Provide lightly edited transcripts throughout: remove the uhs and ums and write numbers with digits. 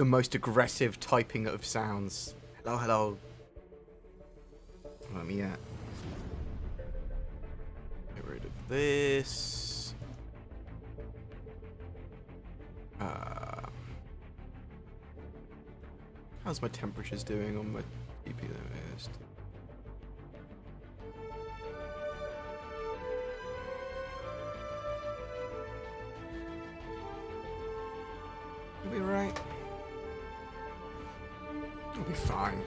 the most aggressive typing of sounds. Hello, hello. Let me get rid of this. How's my temperatures doing on my GPU? It'll be right. It'll be fine.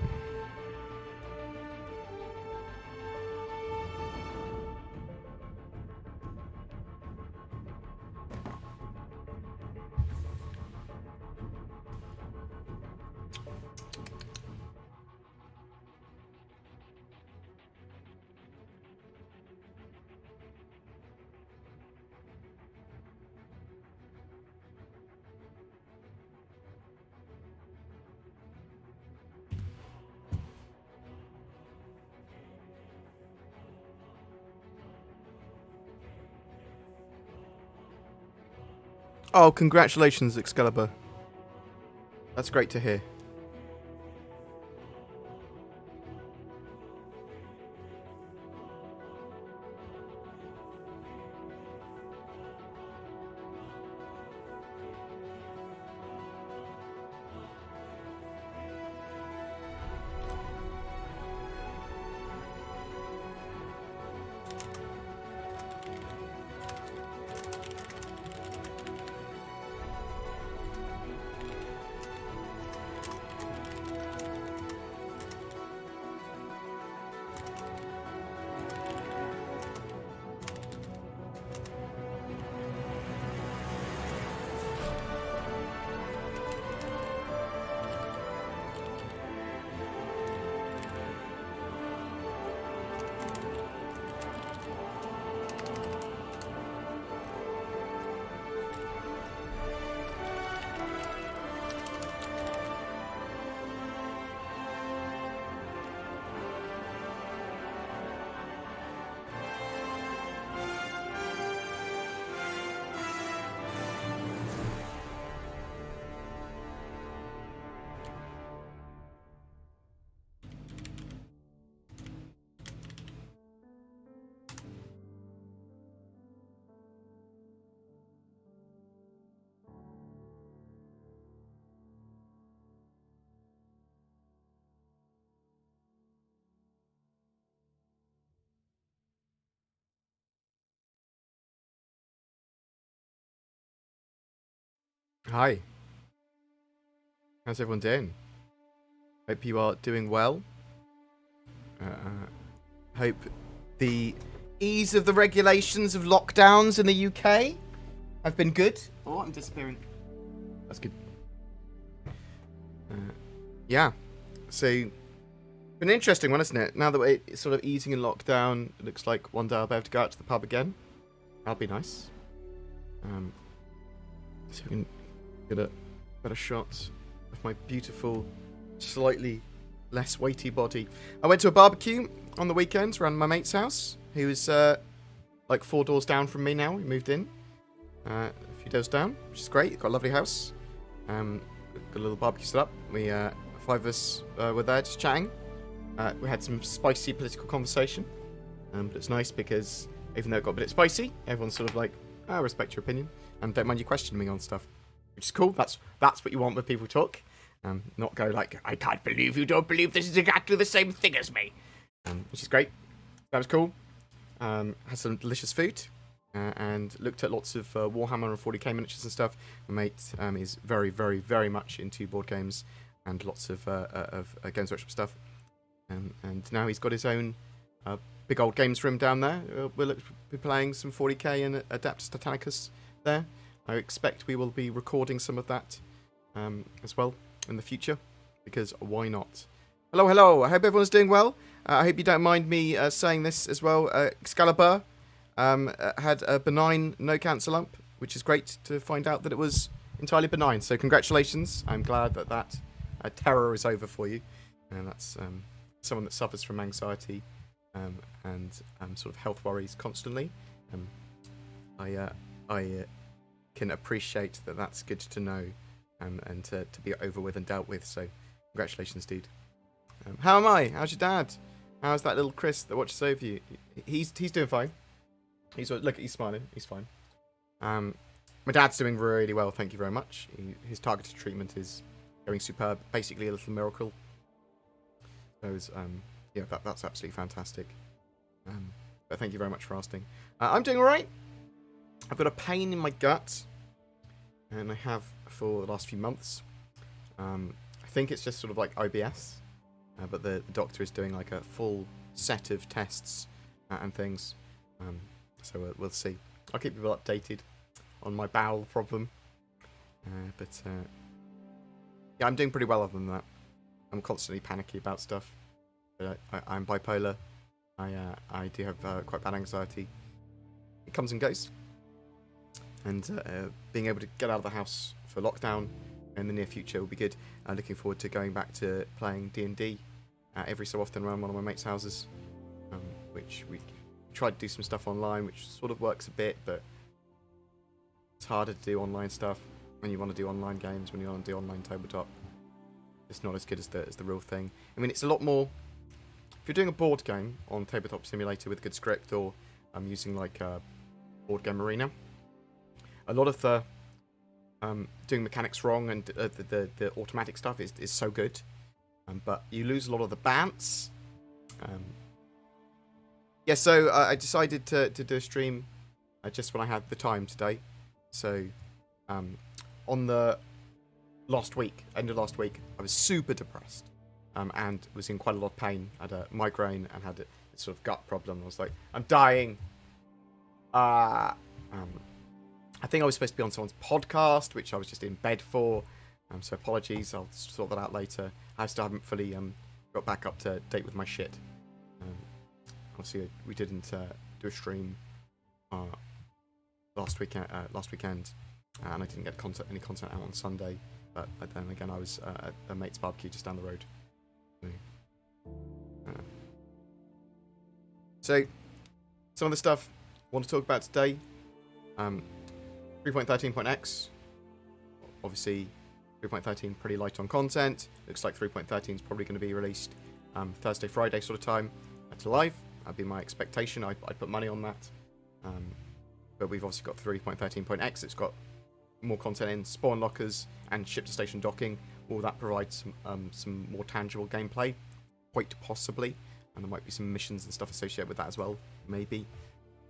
Oh, congratulations, Excalibur. That's great to hear. Hi. How's everyone doing? Hope you are doing well. Hope the ease of the regulations of lockdowns in the UK have been good. Oh, I'm disappearing. That's good. Yeah. So, been an interesting one, isn't it? Now that we're sort of easing in lockdown, it looks like one day I'll be able to go out to the pub again. That'll be nice. So we can get a better shot of my beautiful, slightly less weighty body. I went to a barbecue on the weekend around my mate's house, who was like 4 doors down from me now. He moved in a few doors down, which is great. Got a lovely house. Got a little barbecue set up. We 5 of us were there just chatting. We had some spicy political conversation, but it's nice because even though it got a bit spicy, everyone's sort of like, I respect your opinion and don't mind you questioning me on stuff, which is cool. That's what you want when people talk. Not go like, I can't believe you don't believe this is exactly the same thing as me. Which is great. That was cool. Had some delicious food and looked at lots of Warhammer and 40k miniatures and stuff. My mate is very, very, very much into board games and lots of Games Workshop stuff. And now he's got his own big old games room down there. We'll be playing some 40k and Adeptus Titanicus there. I expect we will be recording some of that as well in the future, because why not? Hello, hello. I hope everyone's doing well. I hope you don't mind me saying this as well. Excalibur had a benign no cancer lump, which is great to find out that it was entirely benign. So congratulations. I'm glad that terror is over for you. And that's someone that suffers from anxiety and sort of health worries constantly. I can appreciate that that's good to know and to be over with and dealt with. So congratulations, dude. How am I? How's your dad? How's that little Chris that watches over you? He's doing fine. He's smiling. He's fine. My dad's doing really well, thank you very much. His targeted treatment is going superb. Basically a little miracle. So yeah, that's absolutely fantastic. But thank you very much for asking. I'm doing alright. I've got a pain in my gut, and I have for the last few months. I think it's just sort of like IBS, but the doctor is doing like a full set of tests and things. So we'll see. I'll keep people updated on my bowel problem. But yeah, I'm doing pretty well other than that. I'm constantly panicky about stuff. But I'm bipolar. I do have quite bad anxiety. It comes and goes. And being able to get out of the house for lockdown in the near future will be good. I'm looking forward to going back to playing D&D every so often around one of my mates' houses. Which we tried to do some stuff online, which sort of works a bit, but it's harder to do online stuff when you want to do online games, when you want to do online tabletop. It's not as good as the real thing. I mean, it's a lot more... If you're doing a board game on Tabletop Simulator with a good script, or using like BoredGamer Arena, a lot of the doing mechanics wrong and the automatic stuff is so good, but you lose a lot of the bounce. Yeah, so I decided to do a stream just when I had the time today. So on the end of last week, I was super depressed and was in quite a lot of pain. I had a migraine and had a sort of gut problem. I was like, I'm dying. I think I was supposed to be on someone's podcast, which I was just in bed for. So apologies, I'll sort that out later. I still haven't fully got back up to date with my shit. Obviously, we didn't do a stream last weekend, and I didn't get any content out on Sunday. But then again, I was at a mate's barbecue just down the road. So some of the stuff I want to talk about today. 3.13.x. Obviously, 3.13 pretty light on content. Looks like 3.13 is probably going to be released Thursday, Friday sort of time to live. That'd be my expectation. I'd put money on that. But we've obviously got 3.13.x. It's got more content in spawn lockers and ship to station docking. All that provides some more tangible gameplay, quite possibly. And there might be some missions and stuff associated with that as well, maybe.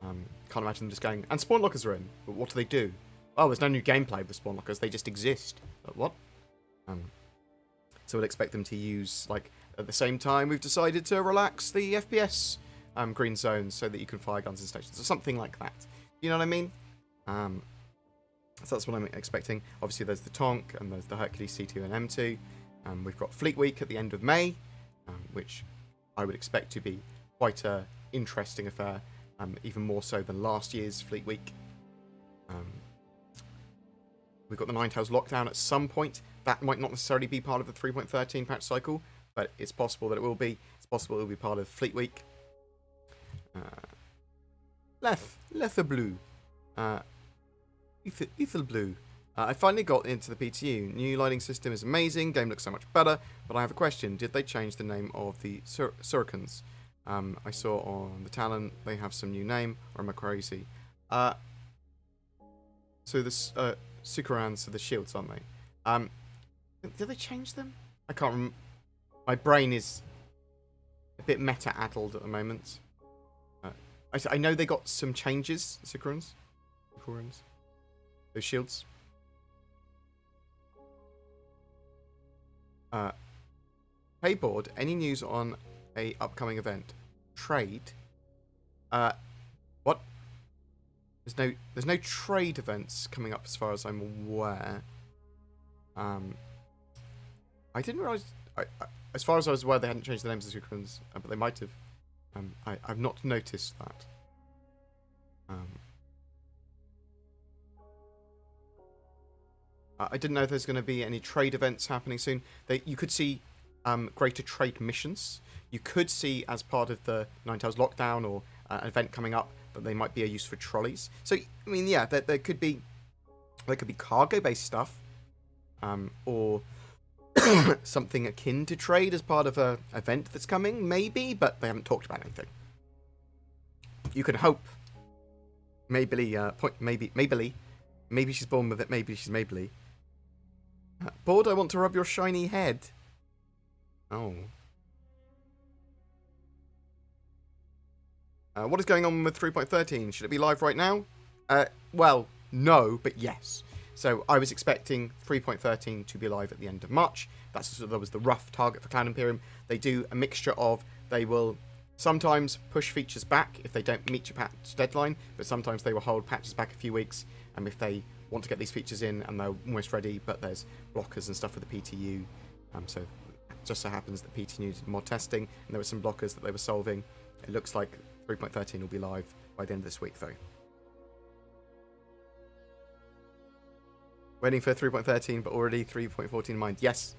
Can't imagine them just going, and spawn lockers are in, but what do they do? Oh, there's no new gameplay with spawn lockers, they just exist. But what? So I'd expect them to use, like, at the same time we've decided to relax the FPS green zones so that you can fire guns in stations, or something like that. You know what I mean? So that's what I'm expecting. Obviously there's the Tonk, and there's the Hercules C2 and M2. We've got Fleet Week at the end of May, which I would expect to be quite an interesting affair. Even more so than last year's Fleet Week. We've got the Ninetales lockdown at some point. That might not necessarily be part of the 3.13 patch cycle, but it's possible that it will be. It's possible it will be part of Fleet Week. Lether Blue. Ethel Blue. I finally got into the PTU. New lighting system is amazing. Game looks so much better. But I have a question. Did they change the name of the Surikans? I saw on the talent they have some new name, or am I crazy? So the Sukarans are the shields, aren't they? Did they change them? I can't remember. My brain is a bit meta-addled at the moment. I know they got some changes, Sukarans. Those shields. Hey Board, any news on a upcoming event? Trade? What? There's no trade events coming up as far as I'm aware. I didn't realise. As far as I was aware, they hadn't changed the names of the Sukrans, but they might have. I've not noticed that. I didn't know if there's going to be any trade events happening soon. You could see greater trade missions. You could see, as part of the Ninetales lockdown or an event coming up, that they might be a use for trolleys. So, I mean, yeah, there could be cargo-based stuff. or something akin to trade as part of a event that's coming, maybe, but they haven't talked about anything. You can hope. Maybe she's born with it, maybe she's Maybelline. Bored, I want to rub your shiny head. Oh. What is going on with 3.13? Should it be live right now? Well, no, but yes. So I was expecting 3.13 to be live at the end of March. That was the rough target for Cloud Imperium. They do a mixture of, they will sometimes push features back if they don't meet your patch deadline, but sometimes they will hold patches back a few weeks if they want to get these features in and they're almost ready, but there's blockers and stuff for the PTU. So it just so happens that PTU needed more testing and there were some blockers that they were solving. It looks like 3.13 will be live by the end of this week though. Waiting for 3.13, but already 3.14 in mind. Yes,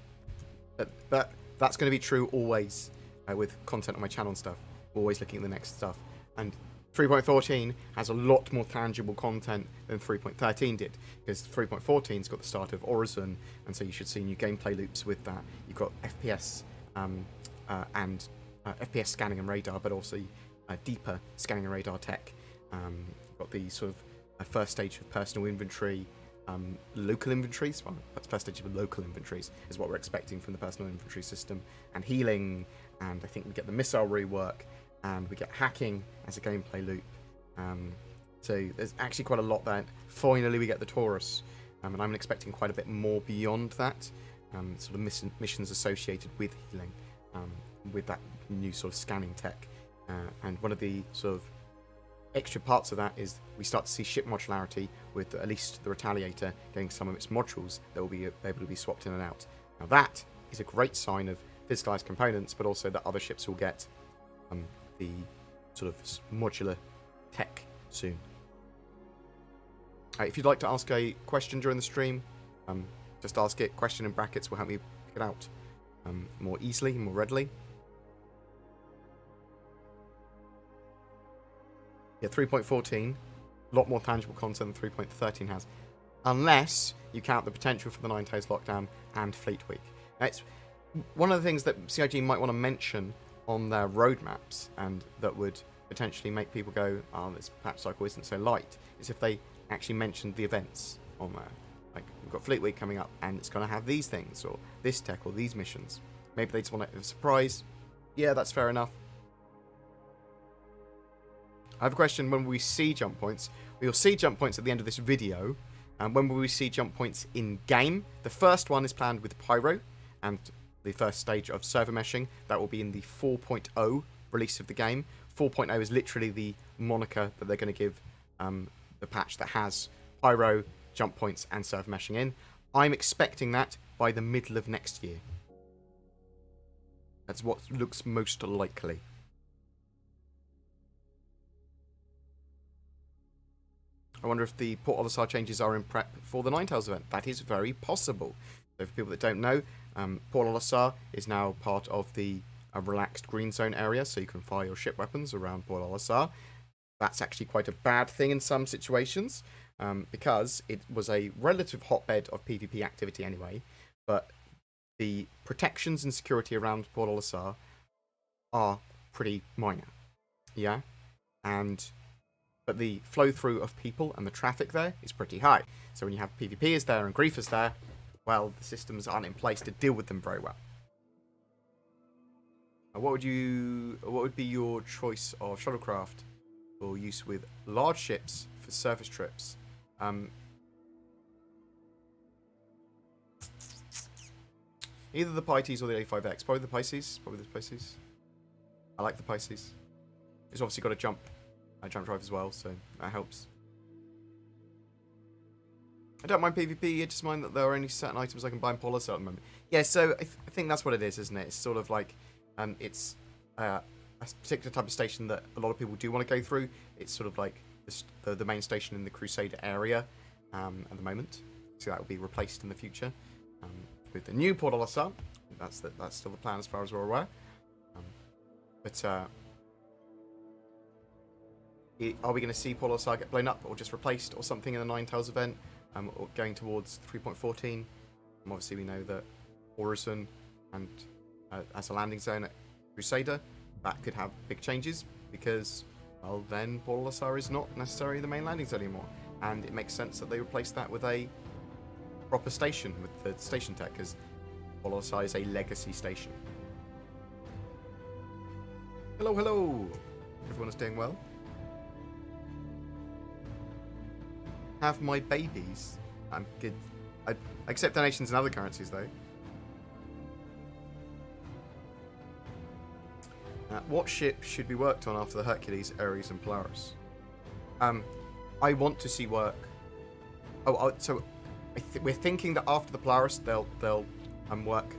but that's going to be true always with content on my channel and stuff. We're always looking at the next stuff. And 3.14 has a lot more tangible content than 3.13 did, because 3.14's got the start of Horizon, and so you should see new gameplay loops with that. You've got FPS and FPS scanning and radar, but also deeper scanning and radar tech. You've got the sort of first stage of personal inventory. Local inventories, well, that's first stage of local inventories is what we're expecting from the personal inventory system, and healing, and I think we get the missile rework, and we get hacking as a gameplay loop. So there's actually quite a lot there. Finally, we get the Taurus, and I'm expecting quite a bit more beyond that. Sort of missions associated with healing, with that new sort of scanning tech, and one of the sort of extra parts of that is we start to see ship modularity with at least the Retaliator getting some of its modules that will be able to be swapped in and out. Now that is a great sign of physicalized components, but also that other ships will get the sort of modular tech soon. If you'd like to ask a question during the stream, just ask it. Question in brackets will help me pick it out more easily, more readily. Yeah, 3.14, a lot more tangible content than 3.13 has, unless you count the potential for the 9 Days lockdown and Fleet Week. Now, it's one of the things that CIG might want to mention on their roadmaps, and that would potentially make people go, oh, this patch cycle isn't so light, is if they actually mentioned the events on there. Like, we've got Fleet Week coming up, and it's going to have these things, or this tech, or these missions. Maybe they just want a surprise. Yeah, that's fair enough. I have a question. When will we see jump points? We will see jump points at the end of this video. And when will we see jump points in game? The first one is planned with Pyro and the first stage of server meshing. That will be in the 4.0 release of the game. 4.0 is literally the moniker that they're going to give the patch that has Pyro, jump points, and server meshing in. I'm expecting that by the middle of next year. That's what looks most likely. I wonder if the Port Olisar changes are in prep for the Ninetales event. That is very possible. So for people that don't know, Port Olisar is now part of the relaxed green zone area, so you can fire your ship weapons around Port Olisar. That's actually quite a bad thing in some situations, because it was a relative hotbed of PvP activity anyway, but the protections and security around Port Olisar are pretty minor. Yeah? But the flow through of people and the traffic there is pretty high. So when you have PvPers there and griefers there, well, the systems aren't in place to deal with them very well. What would be your choice of shuttlecraft for use with large ships for surface trips? Either the Pisces or the A5X. Probably the Pisces. I like the Pisces. It's obviously got a jump drive as well, so that helps. I don't mind PvP, I just mind that there are only certain items I can buy in Port Olisar at the moment. Yeah, so I think that's what it is, isn't it? It's sort of like, it's a particular type of station that a lot of people do want to go through. It's sort of like the main station in the Crusader area at the moment. So that will be replaced in the future with the new Port Olisar. That's still the plan as far as we're aware. Are we going to see Port Olisar get blown up or just replaced or something in the Ninetales event, or going towards 3.14? Obviously, we know that Horizon and as a landing zone at Crusader, that could have big changes because, well, then Port Olisar is not necessarily the main landing zone anymore. And it makes sense that they replace that with a proper station with the station tech, because Port Olisar is a legacy station. Hello, hello! Everyone is doing well. Have my babies. I'm good. I accept donations in other currencies, though. What ship should be worked on after the Hercules, Ares, and Polaris? I want to see work. So we're thinking that after the Polaris, they'll work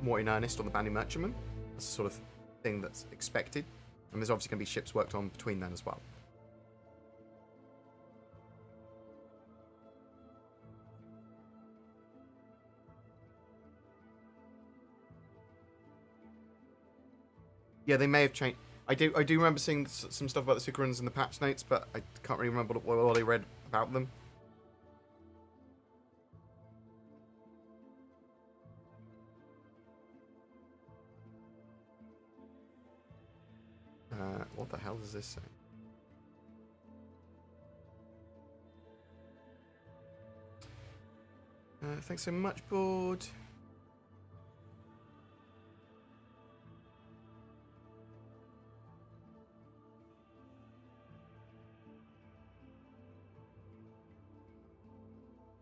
more in earnest on the Bandy Merchantman. That's the sort of thing that's expected, and there's obviously going to be ships worked on between then as well. Yeah, they may have changed. I do remember seeing some stuff about the Successors in the patch notes, but I can't really remember what I read about them. What the hell does this say? Thanks so much, Board.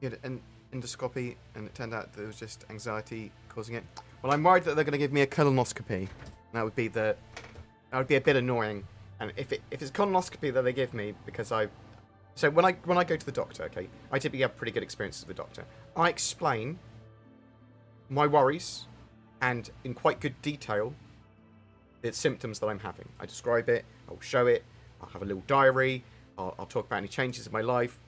He had an endoscopy, and it turned out that it was just anxiety causing it. Well, I'm worried that they're going to give me a colonoscopy. That would be a bit annoying. And if it's colonoscopy that they give me, because so when I go to the doctor, okay, I typically have pretty good experiences with the doctor. I explain my worries, and in quite good detail, the symptoms that I'm having. I describe it. I'll show it. I'll have a little diary. I'll talk about any changes in my life.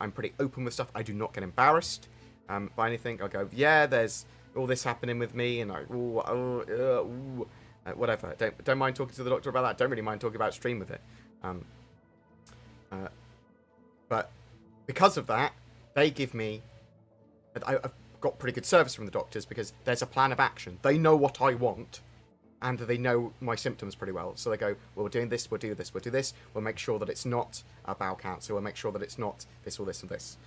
I'm pretty open with stuff. I do not get embarrassed by anything. I'll go, yeah, there's all this happening with me, and whatever. Don't mind talking to the doctor about that. Don't really mind talking about stream with it. But because of that, they give me... I've got pretty good service from the doctors because there's a plan of action. They know what I want, and they know my symptoms pretty well. So they go, well, we're doing this, we'll do this, we'll do this. We'll make sure that it's not a bowel cancer. We'll make sure that it's not this or this or this.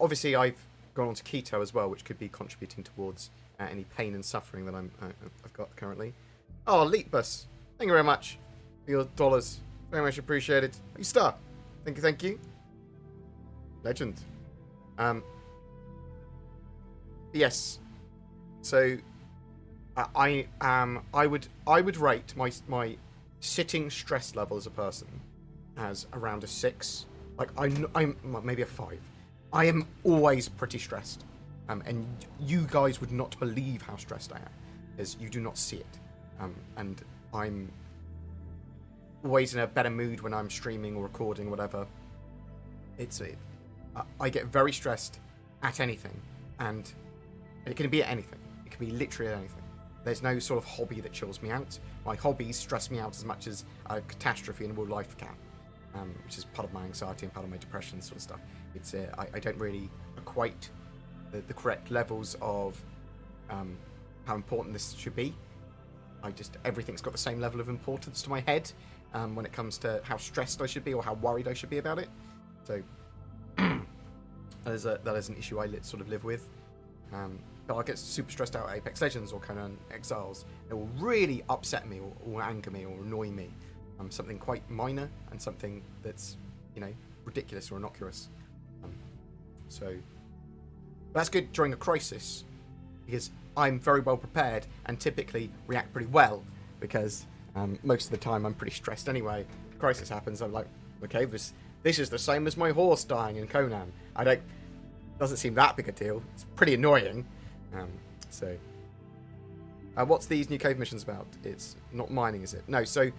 Obviously, I've gone on to keto as well, which could be contributing towards any pain and suffering that I've got currently. Oh, Leapbus, thank you very much for your dollars. Very much appreciated. You star. Thank you. Legend. Yes. So, I would rate my sitting stress level as a person as around a 6. Like I'm maybe a 5. I am always pretty stressed, and you guys would not believe how stressed I am, because you do not see it. And I'm always in a better mood when I'm streaming or recording, or whatever. I get very stressed at anything, and it can be at anything. It can be literally at anything. There's no sort of hobby that chills me out. My hobbies stress me out as much as a catastrophe in real life can, which is part of my anxiety and part of my depression sort of stuff. I don't really equate the correct levels of how important this should be. Everything's got the same level of importance to my head when it comes to how stressed I should be or how worried I should be about it. So that is an issue I sort of live with. But I get super stressed out at Apex Legends or Conan Exiles. It will really upset me or anger me or annoy me. Something quite minor and something that's, ridiculous or innocuous. So that's good during a crisis, because I'm very well prepared and typically react pretty well, because most of the time I'm pretty stressed anyway. Crisis happens, I'm like, okay, this is the same as my horse dying in Conan. Doesn't seem that big a deal. It's pretty annoying. What's these new cave missions about? It's not mining, is it? No. So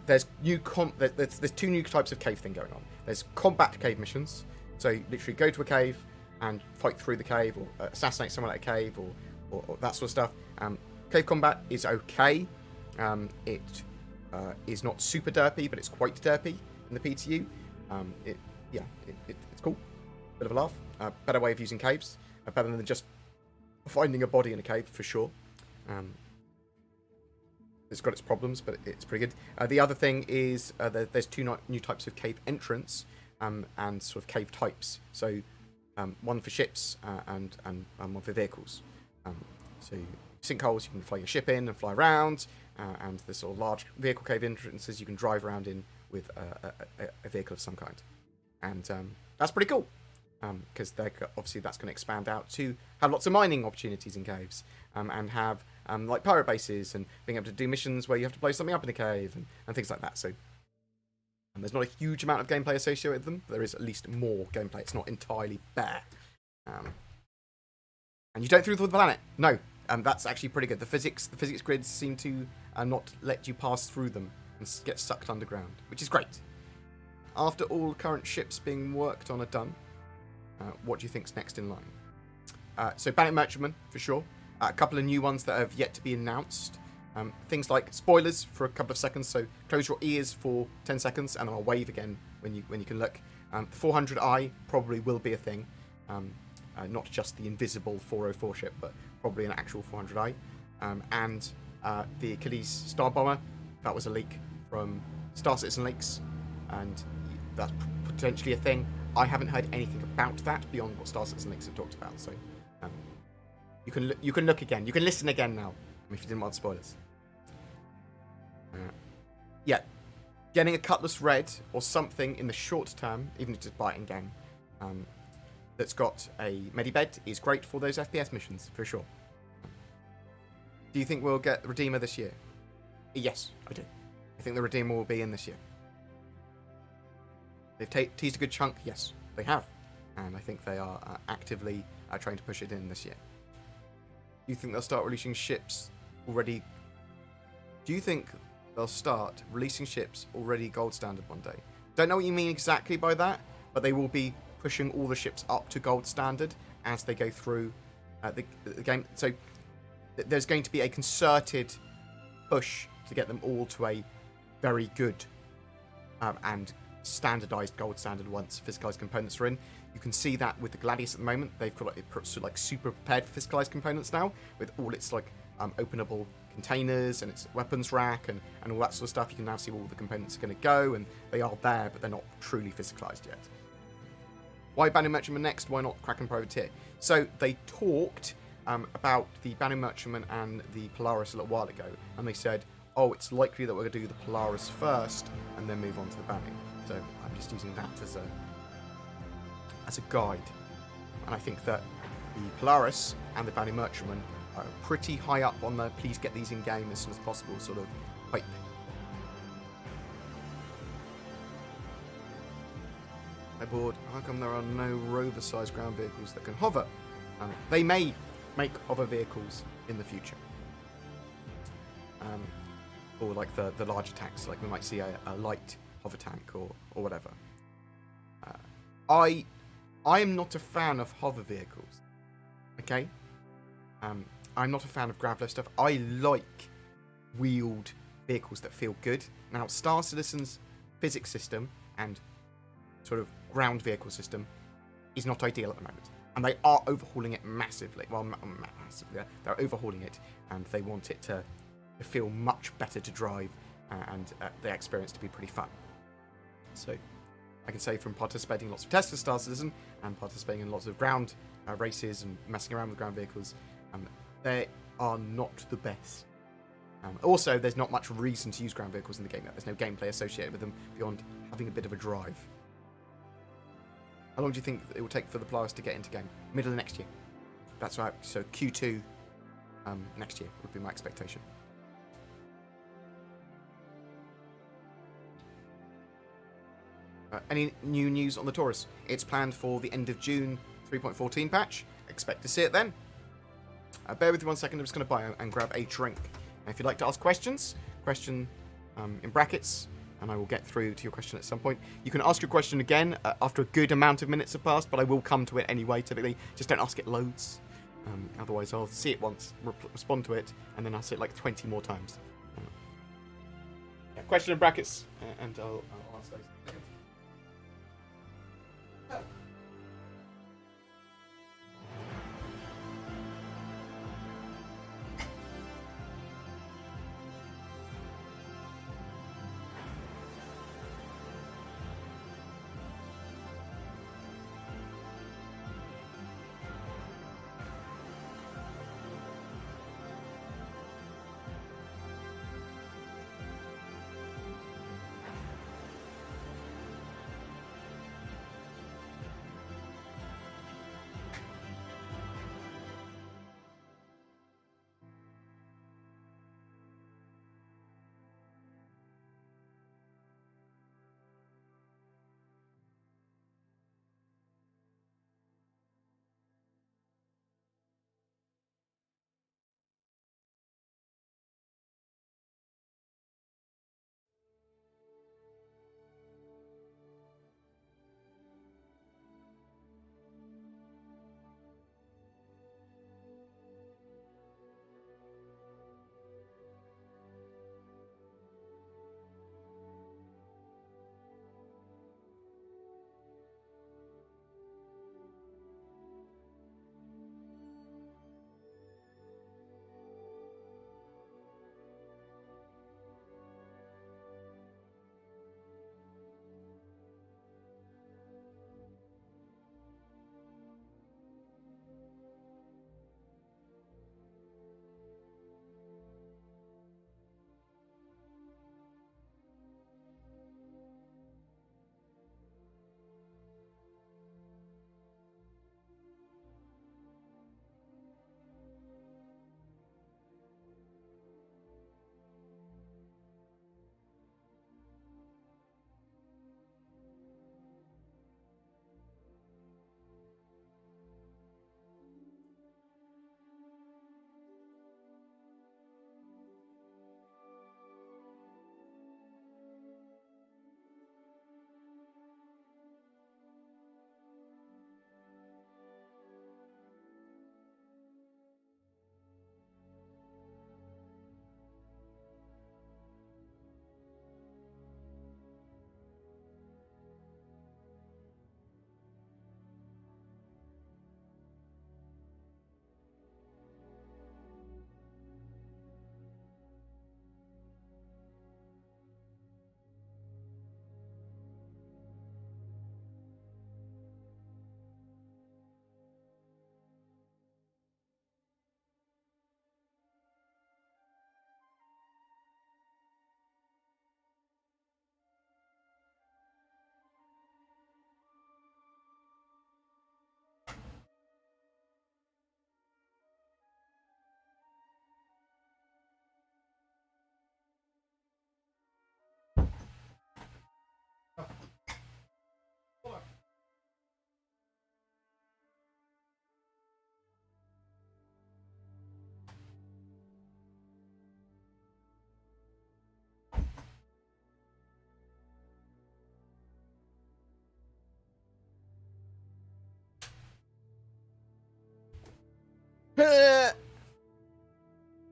there's there's 2 new types of cave thing going on. There's combat cave missions. So you literally go to a cave and fight through the cave, or assassinate someone at a cave, or that sort of stuff. Cave combat is okay. It is not super derpy, but it's quite derpy in the PTU. It's cool. bit of a laugh. Better way of using caves. Better than just finding a body in a cave, for sure. It's got its problems, but it's pretty good. The other thing is there's two new types of cave entrance and sort of cave types. So one for ships and one for vehicles. So sinkholes, you can fly your ship in and fly around, and the sort of large vehicle cave entrances you can drive around in with a vehicle of some kind. And that's pretty cool, because obviously that's going to expand out to have lots of mining opportunities in caves, and have like pirate bases, and being able to do missions where you have to blow something up in a cave, and things like that. So there's not a huge amount of gameplay associated with them. There is at least more gameplay. It's not entirely bare. And you don't through the planet. No. That's actually pretty good. The physics grids seem to not let you pass through them and get sucked underground, which is great. After all current ships being worked on are done, what do you think's next in line? So Bandit Merchantman, for sure. A couple of new ones that have yet to be announced. Things like spoilers for a couple of seconds, so close your ears for 10 seconds and then I'll wave again when you can look. The 400i probably will be a thing. Not just the invisible 404 ship, but probably an actual 400i. And the Achilles Star Bomber, that was a leak from Star Citizen Leaks, and that's potentially a thing. I haven't heard anything about that beyond what Star Citizen Leaks have talked about, so you can look again. You can listen again now, if you didn't want spoilers. Yeah, getting a Cutlass Red or something in the short term, even if you just buy it in game, that's got a medibed is great for those FPS missions, for sure. Do you think we'll get the Redeemer this year? Yes, I do. I think the Redeemer will be in this year. They've teased a good chunk. Yes, they have. And I think they are actively trying to push it in this year. Do you think they'll start releasing ships already? Do you think they'll start releasing ships already gold standard one day? Don't know what you mean exactly by that, but they will be pushing all the ships up to gold standard as they go through the game. So there's going to be a concerted push to get them all to a very good and standardized gold standard once physicalized components are in. You can see that with the Gladius at the moment. They've got like super prepared for physicalized components now, with all its like openable containers and its weapons rack and all that sort of stuff. You can now see where all the components are going to go, and they are there, but they're not truly physicalized yet. Why Bandit Merchantman next? Why not Kraken Privateer? So they talked about the Bandit Merchantman and the Polaris a little while ago, and they said, oh, it's likely that we're going to do the Polaris first and then move on to the Bandit. So I'm just using that as a guide. And I think that the Polaris and the Bandit Merchantman are pretty high up on the please get these in game as soon as possible sort of hype. Hi board, how come there are no rover-sized ground vehicles that can hover? They may make hover vehicles in the future. Or like the larger tanks, like we might see a light hover tank or whatever. I am not a fan of hover vehicles. Okay? I'm not a fan of ground flow stuff. I like wheeled vehicles that feel good. Now, Star Citizen's physics system and sort of ground vehicle system is not ideal at the moment. And they are overhauling it massively. Well, massively. They're overhauling it, and they want it to feel much better to drive and the experience to be pretty fun. So I can say from participating in lots of tests for Star Citizen and participating in lots of ground races and messing around with ground vehicles, they are not the best. Also, there's not much reason to use ground vehicles in the game yet. There's no gameplay associated with them beyond having a bit of a drive. How long do you think it will take for the Polaris to get into game? Middle of next year. That's right. So Q2 next year would be my expectation. Any new news on the Taurus? It's planned for the end of June 3.14 patch. Expect to see it then. Bear with me 1 second. I'm just going to buy and grab a drink. And if you'd like to ask questions, question in brackets, and I will get through to your question at some point. You can ask your question again after a good amount of minutes have passed, but I will come to it anyway, typically. Just don't ask it loads. Otherwise, I'll see it once, respond to it, and then I'll see it like 20 more times. Yeah, question in brackets, and I'll answer those.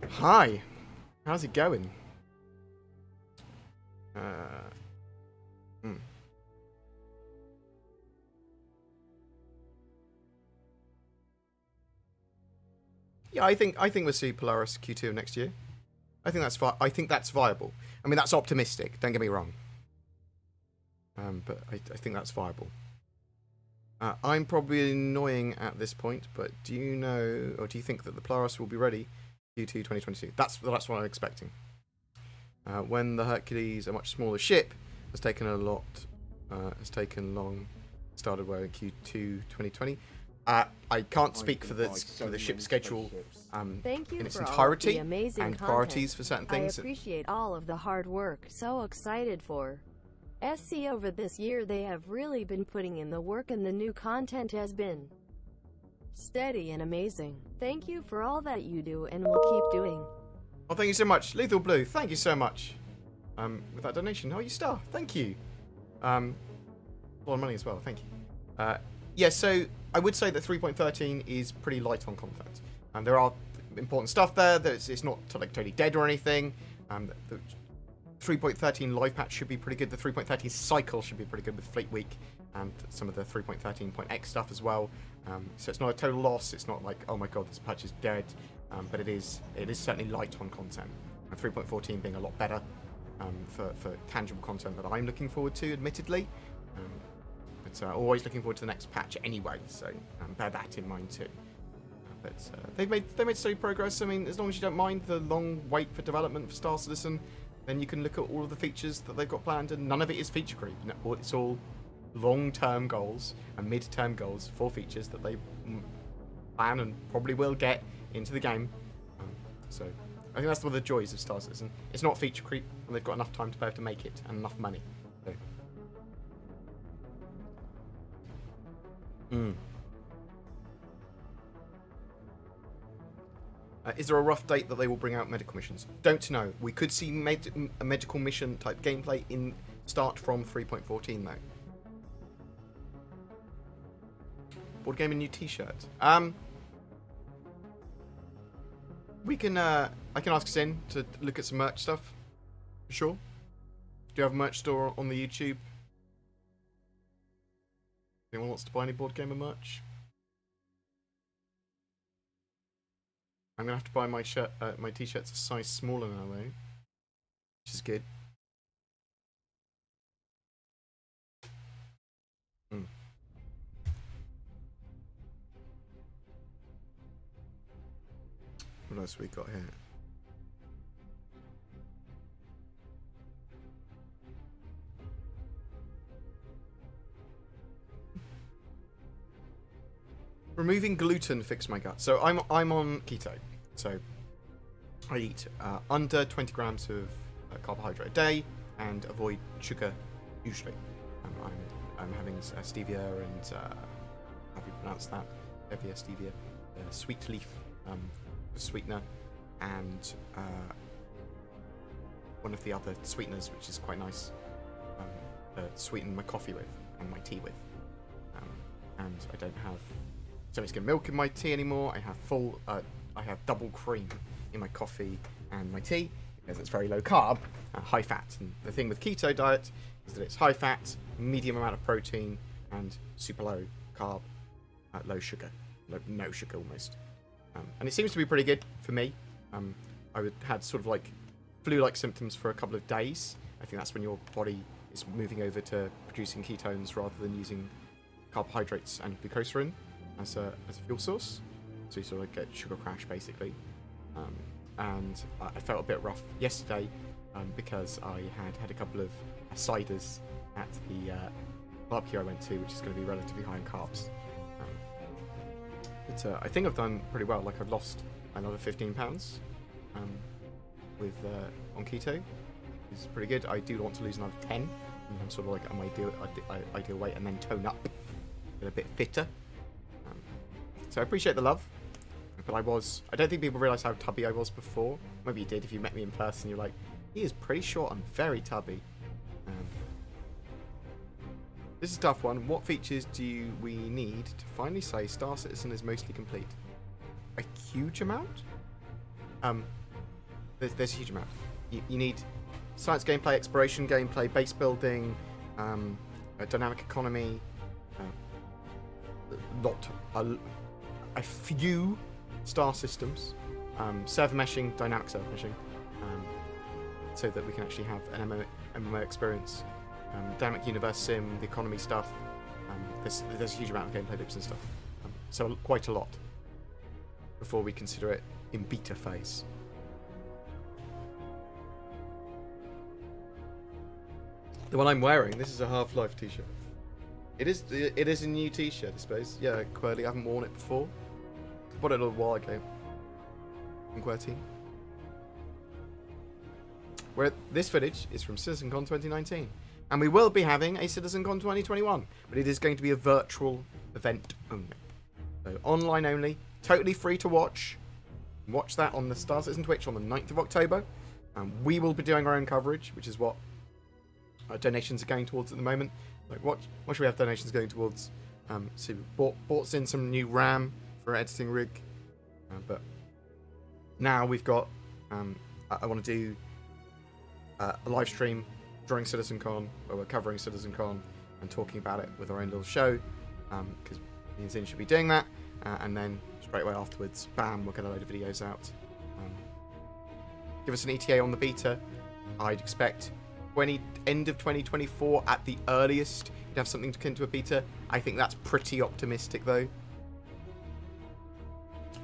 Hi. How's it going? Yeah, I think we'll see Polaris Q2 next year. I think that's viable. I mean, that's optimistic. Don't get me wrong. But I think that's viable. I'm probably annoying at this point, but do you know, or do you think that the Polaris will be ready Q2 2022? That's what I'm expecting. When the Hercules, a much smaller ship, has taken long. Started where in Q2 2020. I can't speak for the ship schedule in its entirety and priorities for certain things. I appreciate all of the hard work. So excited for SC over this year. They have really been putting in the work and the new content has been steady and amazing. Thank you for all that you do and will keep doing. Well, thank you so much. Lethal Blue, thank you so much. With that donation. Oh, you star. Thank you. A lot of money as well. Thank you. Yeah, so I would say that 3.13 is pretty light on content. There are important stuff there. It's not like totally dead or anything. The 3.13 live patch should be pretty good. The 3.13 cycle should be pretty good with Fleet Week and some of the 3.13.x stuff as well. So it's not a total loss. It's not like, oh my god, this patch is dead. But it is certainly light on content. And 3.14 being a lot better for tangible content that I'm looking forward to, admittedly. But always looking forward to the next patch anyway, so bear that in mind too. But they've made steady progress. I mean, as long as you don't mind the long wait for development for Star Citizen, then you can look at all of the features that they've got planned, and none of it is feature creep. It's all long-term goals and mid-term goals for features that they plan and probably will get into the game. So I think that's one of the joys of Star Citizen. It's not feature creep, and they've got enough time to be able to make it and enough money. So. Is there a rough date that they will bring out medical missions? Don't know. We could see a medical mission type gameplay start from 3.14 though. BoredGamer new T-shirt. We can. I can ask Sin to look at some merch stuff. For sure. Do you have a merch store on the YouTube? Anyone wants to buy any BoredGamer merch? I'm gonna have to buy my T-shirts a size smaller now though, which is good. What else we got here? Removing gluten fixed my gut. So I'm on keto. So I eat under 20 grams of carbohydrate a day and avoid sugar usually. I'm having stevia and how do you pronounce that? Stevia, sweet leaf sweetener, and one of the other sweeteners which is quite nice to sweeten my coffee with and my tea with. And I don't have skim milk in my tea anymore. I have double cream in my coffee and my tea because it's very low carb, high fat. And the thing with keto diet is that it's high fat, medium amount of protein, and super low carb, low sugar, no sugar almost. And it seems to be pretty good for me. I had sort of like flu-like symptoms for a couple of days. I think that's when your body is moving over to producing ketones rather than using carbohydrates and glucosamine as a fuel source. So you sort of get sugar crash basically. And I felt a bit rough yesterday because I had a couple of ciders at the barbecue I went to, which is going to be relatively high in carbs. But I think I've done pretty well. Like I've lost another 15 pounds on keto. It's pretty good. I do want to lose another 10. And I'm sort of like on my ideal weight and then tone up, get a bit fitter. So I appreciate the love. But I don't think people realise how tubby I was before. Maybe you did if you met me in person. You're like, he is pretty short and very tubby. This is a tough one. What features do we need to finally say Star Citizen is mostly complete? I huge amount. There's a huge amount. You need science gameplay, exploration gameplay, base building, a dynamic economy, a few star systems, server meshing, dynamic server meshing, so that we can actually have an MMO experience, dynamic universe sim, the economy stuff. There's a huge amount of gameplay loops and stuff, so quite a lot before we consider it in beta phase. The one I'm wearing, this is a Half-Life t-shirt. It is a new t-shirt, I suppose. Yeah, Quirly, I haven't worn it before. I bought it a little while ago. In QWERTY. Where this footage is from CitizenCon 2019. And we will be having a CitizenCon 2021. But it is going to be a virtual event only. So online only, totally free to watch. Watch that on the Star Citizen Twitch on the 9th of October. We will be doing our own coverage, which is what our donations are going towards at the moment. Like, what should we have donations going towards? So we bought in some new RAM for our editing rig, but now we've got. I want to do a live stream during CitizenCon where we're covering CitizenCon and talking about it with our own little show, because me and Zin should be doing that, and then straight away afterwards, bam, we'll get a load of videos out. Give us an ETA on the beta. I'd expect end of 2024 at the earliest, you'd have something akin to a beta. I think that's pretty optimistic though.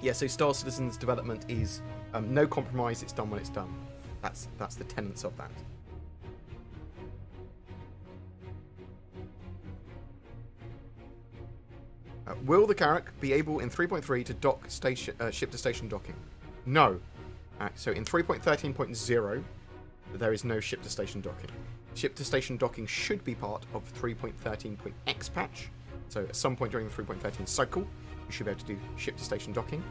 Yeah, so Star Citizen's development is no compromise, it's done when it's done. That's the tenets of that. Will the Carrack be able in 3.3 to dock ship-to-station docking? No. So in 3.13.0, there is no ship-to-station docking. Ship-to-station docking should be part of 3.13.x patch. So at some point during the 3.13 cycle, you should be able to do ship-to-station docking.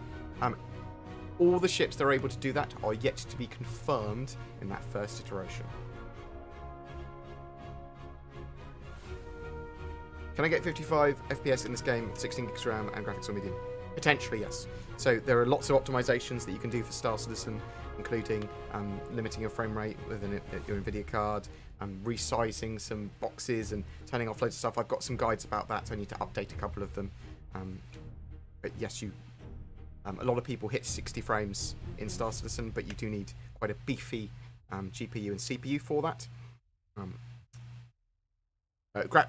All the ships that are able to do that are yet to be confirmed in that first iteration. Can I get 55 FPS in this game with 16 gigs RAM and graphics on medium? Potentially, yes. So there are lots of optimizations that you can do for Star Citizen, including limiting your frame rate with your NVIDIA card, resizing some boxes and turning off loads of stuff. I've got some guides about that, so I need to update a couple of them. But yes, a lot of people hit 60 frames in Star Citizen, but you do need quite a beefy GPU and CPU for that.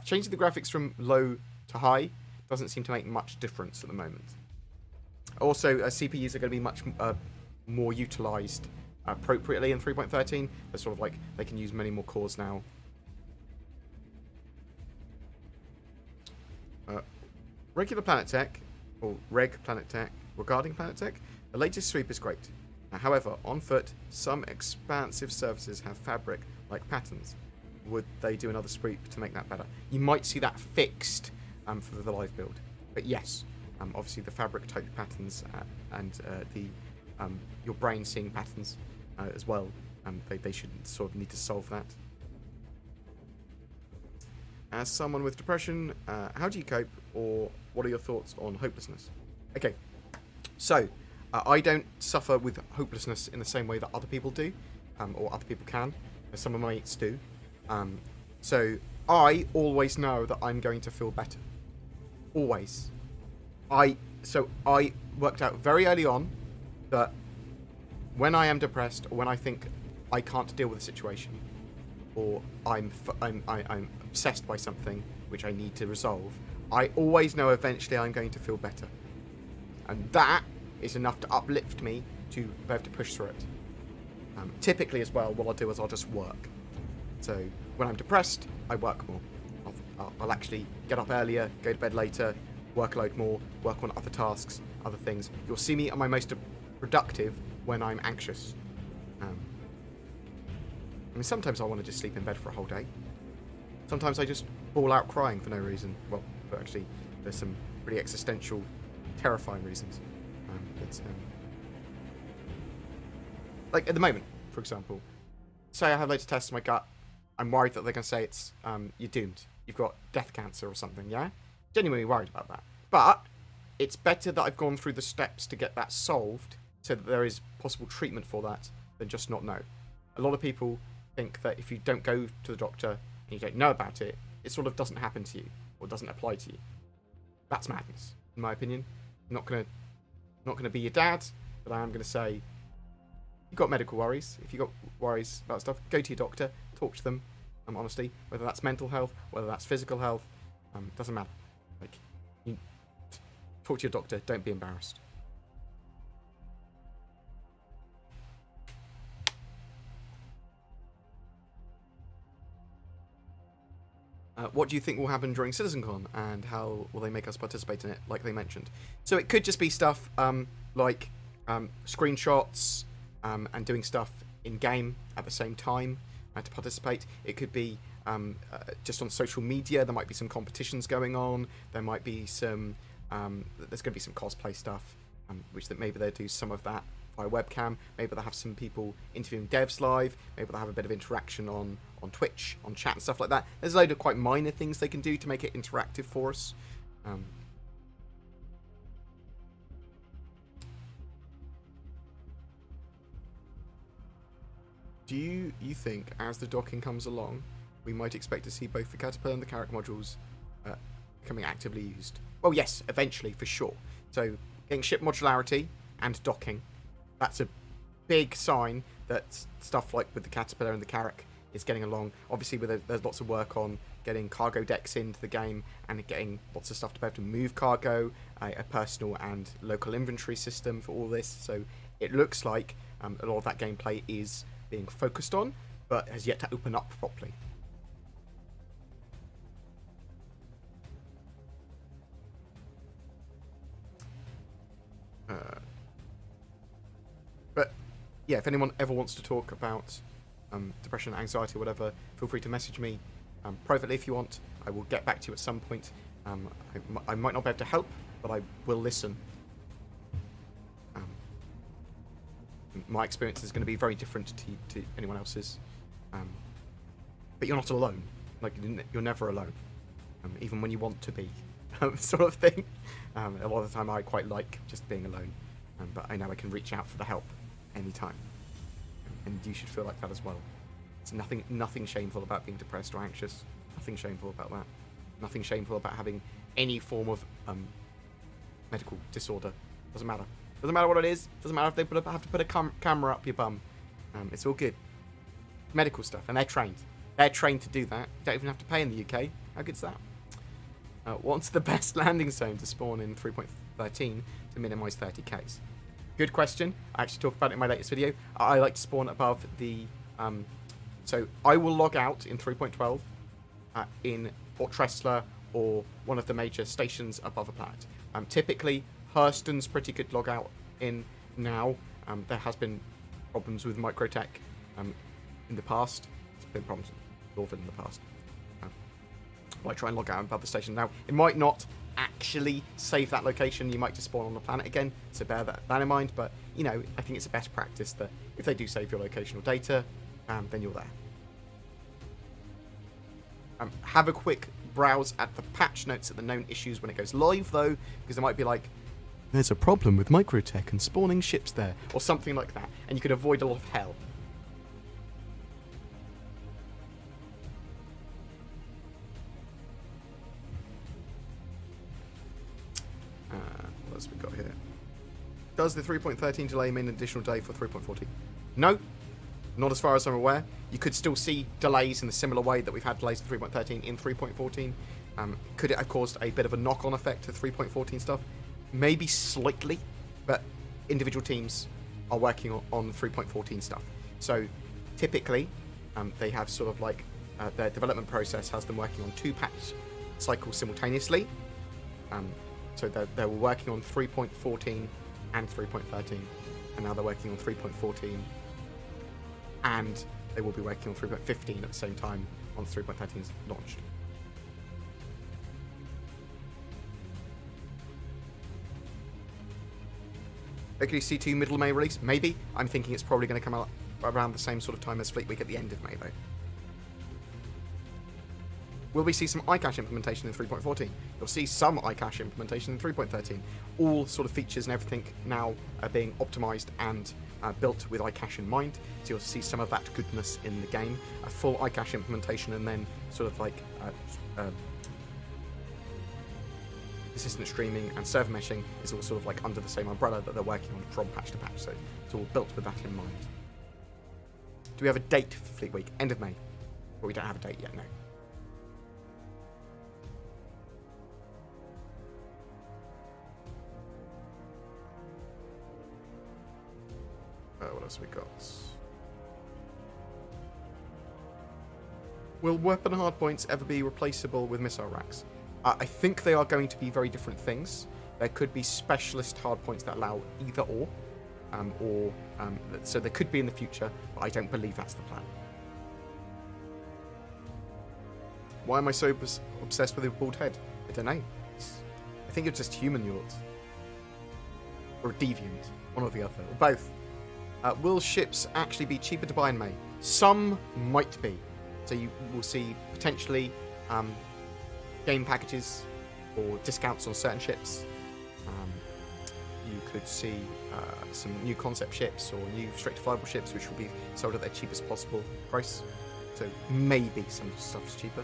Changing the graphics from low to high doesn't seem to make much difference at the moment. Also, CPUs are going to be much more utilized appropriately in 3.13. They're sort of like, they can use many more cores now. Regular Planet Tech, or Reg Planet Tech, regarding Planet Tech, the latest sweep is great. However, on foot, some expansive services have fabric-like patterns. Would they do another sweep to make that better? You might see that fixed for the live build. But yes, obviously the fabric type patterns and your brain seeing patterns as well, they should sort of need to solve that. As someone with depression, how do you cope, or what are your thoughts on hopelessness? Okay, so I don't suffer with hopelessness in the same way that other people do, or other people can, as some of my mates do. So I always know that I'm going to feel better. Always. So I worked out very early on that when I am depressed, or when I think I can't deal with a situation, or I'm obsessed by something which I need to resolve, I always know eventually I'm going to feel better. And that is enough to uplift me to be able to push through it. Typically as well, what I'll do is I'll just work. So when I'm depressed, I work more. I'll actually get up earlier, go to bed later, work a load more, work on other tasks, other things. You'll see me at my most productive when I'm anxious. I mean, sometimes I want to just sleep in bed for a whole day. Sometimes I just bawl out crying for no reason. Well, but actually, there's some pretty existential, terrifying reasons. Like at the moment, for example, say I have loads of tests in my gut. I'm worried that they're going to say it's you're doomed. You've got death cancer or something, yeah? Genuinely worried about that. But it's better that I've gone through the steps to get that solved so that there is possible treatment for that than just not know. A lot of people think that if you don't go to the doctor and you don't know about it, it sort of doesn't happen to you or doesn't apply to you. That's madness, in my opinion. I'm not gonna be your dad, but I am gonna say, you've got medical worries. If you've got worries about stuff, go to your doctor, talk to them, honestly, whether that's mental health, whether that's physical health, doesn't matter. Like, you talk to your doctor, don't be embarrassed. What do you think will happen during CitizenCon, and how will they make us participate in it, like they mentioned? So it could just be stuff like screenshots and doing stuff in-game at the same time to participate. It could be just on social media. There might be some competitions going on. There might be some... there's going to be some cosplay stuff, which that maybe they'll do some of that via webcam. Maybe they'll have some people interviewing devs live. Maybe they'll have a bit of interaction on Twitch, on chat and stuff like that. There's a load of quite minor things they can do to make it interactive for us. Do you think, as the docking comes along, we might expect to see both the Caterpillar and the Carrack modules becoming actively used? Well, yes, eventually, for sure. So, getting ship modularity and docking, that's a big sign that stuff like with the Caterpillar and the Carrack is getting along. Obviously, there's lots of work on getting cargo decks into the game and getting lots of stuff to be able to move cargo, a personal and local inventory system for all this. So it looks like a lot of that gameplay is being focused on, but has yet to open up properly. But yeah, if anyone ever wants to talk about depression, anxiety, or whatever, feel free to message me privately if you want. I will get back to you at some point. I might not be able to help, but I will listen. My experience is going to be very different to anyone else's. But you're not alone. Like, you're never alone. Even when you want to be. Sort of thing. A lot of the time I quite like just being alone. But I know I can reach out for the help anytime. And you should feel like that as well. There's nothing shameful about being depressed or anxious. Nothing shameful about that. Nothing shameful about having any form of medical disorder. Doesn't matter. Doesn't matter what it is. Doesn't matter if they have to put a camera up your bum. It's all good. Medical stuff, and they're trained. They're trained to do that. You don't even have to pay in the UK. How good's that? What's the best landing zone to spawn in 3.13 to minimise 30Ks? Good question. I actually talked about it in my latest video. I like to spawn above the... so I will log out in 3.12 in Port Tressler or one of the major stations above a planet. Typically, Hurston's pretty good log out in now. There has been problems with Microtech in the past. There's been problems with Northern in the past. I try and log out above the station. Now, it might not actually save that location. You might just spawn on the planet again, so bear that in mind. But, you know, I think it's a best practice that if they do save your locational data, then you're there. Have a quick browse at the patch notes at the known issues when it goes live, though, because there might be like, there's a problem with Microtech and spawning ships there, or something like that, and you could avoid a lot of hell. What else we got here? Does the 3.13 delay mean an additional day for 3.14? No, not as far as I'm aware. You could still see delays in the similar way that we've had delays in 3.13 in 3.14. Could it have caused a bit of a knock-on effect to 3.14 stuff? Maybe slightly, but individual teams are working on 3.14 stuff. So typically, they have sort of like their development process has them working on 2 patch cycles simultaneously. So they were working on 3.14 and 3.13, and now they're working on 3.14, and they will be working on 3.15 at the same time once 3.13 is launched. Okay, C2 middle May release? Maybe. I'm thinking it's probably going to come out around the same sort of time as Fleet Week at the end of May, though. Will we see some iCache implementation in 3.14? You'll see some iCache implementation in 3.13. All sort of features and everything now are being optimized and built with iCache in mind. So you'll see some of that goodness in the game. A full iCache implementation and then sort of like persistent streaming and server meshing is all sort of like under the same umbrella that they're working on from patch to patch. So it's all built with that in mind. Do we have a date for Fleet Week? End of May. But we don't have a date yet, no. What else we got? Will weapon hardpoints ever be replaceable with missile racks? I think they are going to be very different things. There could be specialist hardpoints that allow either or, so there could be in the future, but I don't believe that's the plan. Why am I so obsessed with a bald head? I don't know. I think it's just human yacht. Or a deviant. One or the other. Or both. Will ships actually be cheaper to buy in May? Some might be. So you will see potentially game packages or discounts on certain ships. You could see some new concept ships or new straight to flyable ships which will be sold at their cheapest possible price. So maybe some stuff's cheaper.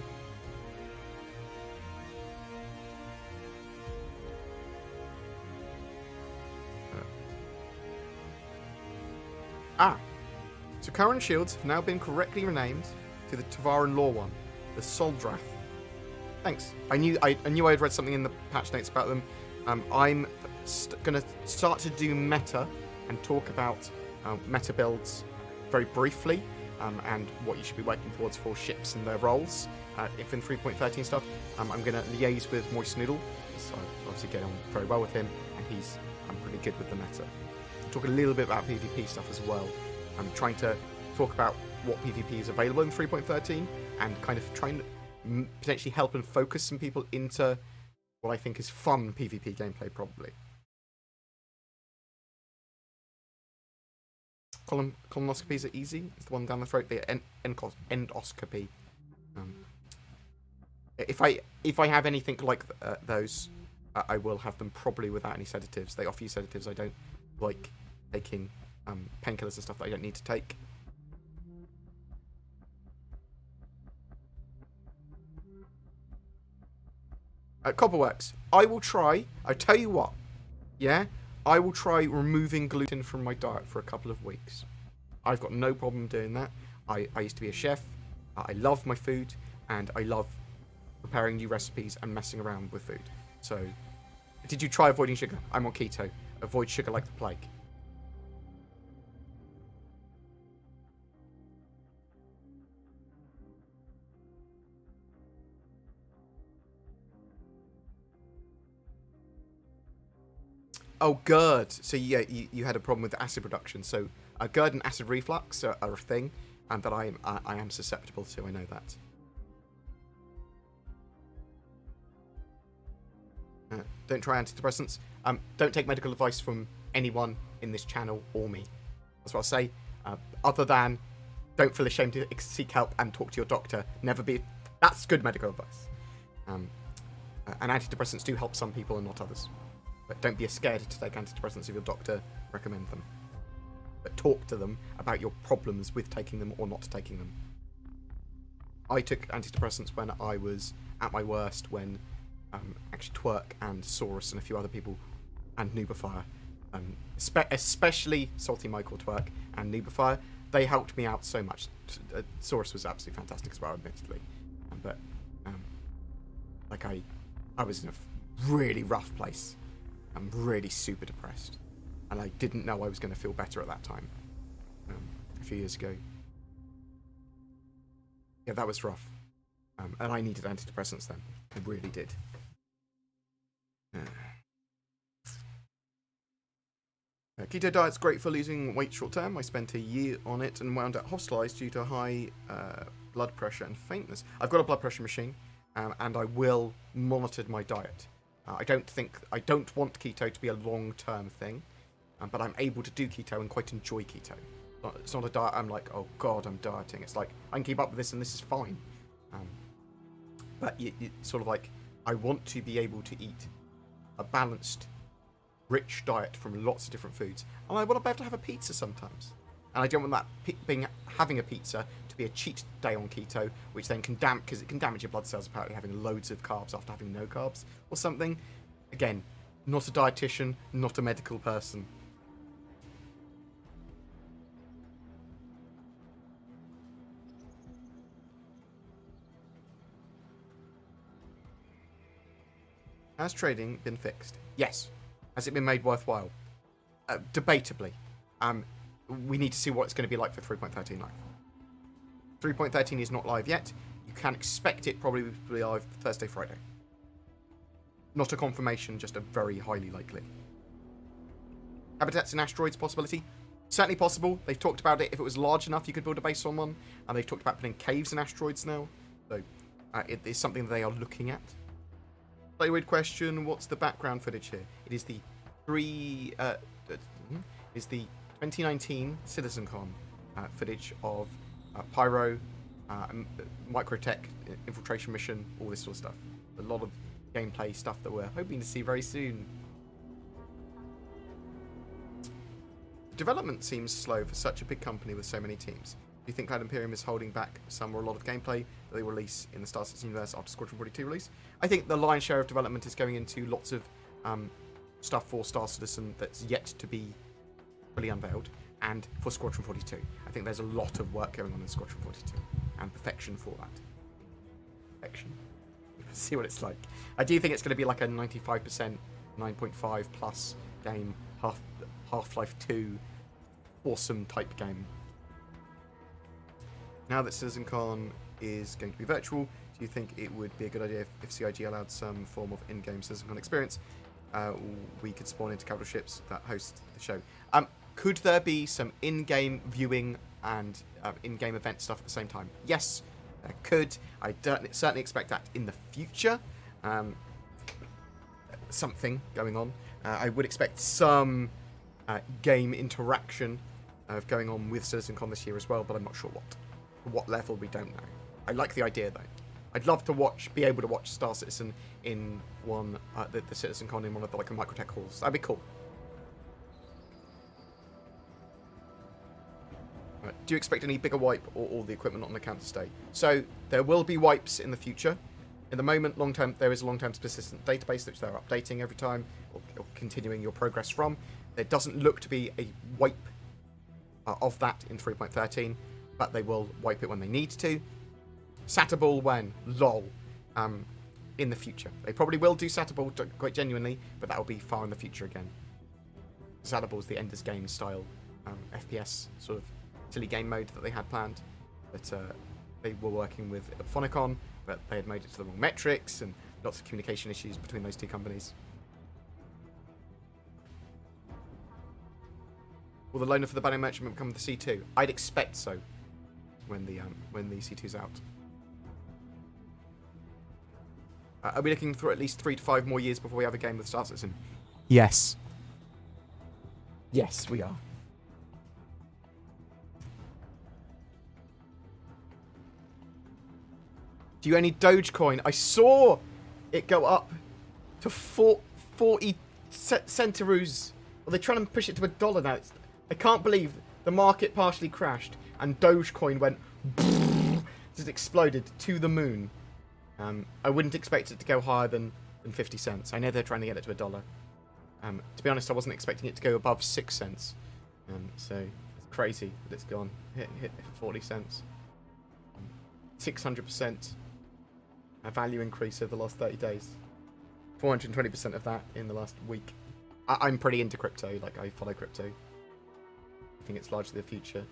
So current shields have now been correctly renamed to the Tavaran Law one, the Soldrath. Thanks. I knew I had read something in the patch notes about them. I'm going to start to do meta and talk about meta builds very briefly and what you should be working towards for ships and their roles. If in 3.13 stuff, I'm going to liaise with Moist Noodle, so I obviously get on very well with him, and he's pretty good with the meta. I'll talk a little bit about PvP stuff as well. I'm trying to talk about what PvP is available in 3.13 and kind of trying to potentially help and focus some people into what I think is fun PvP gameplay, probably. Colonoscopies are easy. It's the one down the throat. The endoscopy. If I have anything like those, I will have them probably without any sedatives. They offer you sedatives. I don't like taking painkillers and stuff that I don't need to take. Copperworks. I will try. I tell you what. Yeah? I will try removing gluten from my diet for a couple of weeks. I've got no problem doing that. I used to be a chef. I love my food. And I love preparing new recipes and messing around with food. So, did you try avoiding sugar? I'm on keto. Avoid sugar like the plague. Oh, GERD. So yeah, you had a problem with acid production. So GERD and acid reflux are a thing, and that I am susceptible to. I know that. Don't try antidepressants. Don't take medical advice from anyone in this channel or me. That's what I'll say. Other than, don't feel ashamed to seek help and talk to your doctor. Never be. That's good medical advice. And antidepressants do help some people and not others. But don't be scared to take antidepressants if your doctor recommends them. But talk to them about your problems with taking them or not taking them. I took antidepressants when I was at my worst, when actually Twerk and Saurus and a few other people, and Noobafire, especially Salty Michael, Twerk and Noobafire, they helped me out so much. Saurus was absolutely fantastic as well, admittedly. But I was in a really rough place. I'm really super depressed, and I didn't know I was going to feel better at that time. A few years ago. Yeah, that was rough. And I needed antidepressants then. I really did. Keto diet's great for losing weight short term. I spent a year on it and wound up hospitalized due to high blood pressure and faintness. I've got a blood pressure machine, and I will monitor my diet. I don't want keto to be a long-term thing, but I'm able to do keto and quite enjoy keto. It's not a diet I'm like, oh god, I'm dieting. It's like, I can keep up with this and this is fine. But it's sort of like, I want to be able to eat a balanced, rich diet from lots of different foods. And I want to be able to have a pizza sometimes. And I don't want that having a pizza to be a cheat day on keto, which then can because it can damage your blood cells, apparently, having loads of carbs after having no carbs or something. Again, not a dietitian, not a medical person. Has trading been fixed? Yes. Has it been made worthwhile? Debatably. We need to see what it's going to be like for 3.13 live. 3.13 is not live yet. You can expect it probably to be live Thursday, Friday. Not a confirmation, just a very highly likely. Habitats in asteroids possibility? Certainly possible. They've talked about it. If it was large enough, you could build a base on one. And they've talked about putting caves in asteroids now. So it is something that they are looking at. Slightly weird question. What's the background footage here? It is the 2019 CitizenCon footage of Pyro, Microtech, infiltration mission, all this sort of stuff. A lot of gameplay stuff that we're hoping to see very soon. Development seems slow for such a big company with so many teams. Do you think Cloud Imperium is holding back some or a lot of gameplay that they release in the Star Citizen universe after Squadron 42 release? I think the lion's share of development is going into lots of stuff for Star Citizen that's yet to be fully unveiled, and for Squadron 42. I think there's a lot of work going on in Squadron 42, and perfection for that. Perfection. See what it's like. I do think it's going to be like a 95%, 9.5 plus game, Half-Life 2, awesome type game. Now that CitizenCon is going to be virtual, do you think it would be a good idea if CIG allowed some form of in-game CitizenCon experience? We could spawn into capital ships that host the show. Could there be some in-game viewing and in-game event stuff at the same time? Yes, there could. I certainly expect that in the future. Something going on. I would expect some game interaction going on with CitizenCon this year as well, but I'm not sure what. At what level, we don't know. I like the idea, though. I'd love to be able to watch Star Citizen in one, the CitizenCon in one of the Microtech halls. That'd be cool. Right. Do you expect any bigger wipe or all the equipment on account to stay? So there will be wipes in the future. In the moment, there is a long-term persistent database which they're updating every time or continuing your progress from. There doesn't look to be a wipe of that in 3.13, but they will wipe it when they need to. Satable when? LOL. In the future. They probably will do Satable quite genuinely, but that will be far in the future again. Satable is the Ender's Game style FPS sort of silly game mode that they had planned. That they were working with Phonicon, but they had made it to the wrong metrics and lots of communication issues between those two companies. Will the loaner for the Banner Merchant become the C2? I'd expect so when the C2's out. Are we looking through at least 3 to 5 more years before we have a game with Star Citizen? Yes. Yes, we are. Do you any Dogecoin? I saw it go up to 40 centaroos. Well, they're trying to push it to $1 now. I can't believe the market partially crashed and Dogecoin went just exploded to the moon. I wouldn't expect it to go higher than 50 cents. I know they're trying to get it to $1. To be honest, I wasn't expecting it to go above 6 cents. So it's crazy that it's gone hit 40 cents. 600% value increase over the last 30 days. 420% of that in the last week. I'm pretty into crypto. Like, I follow crypto. I think it's largely the future.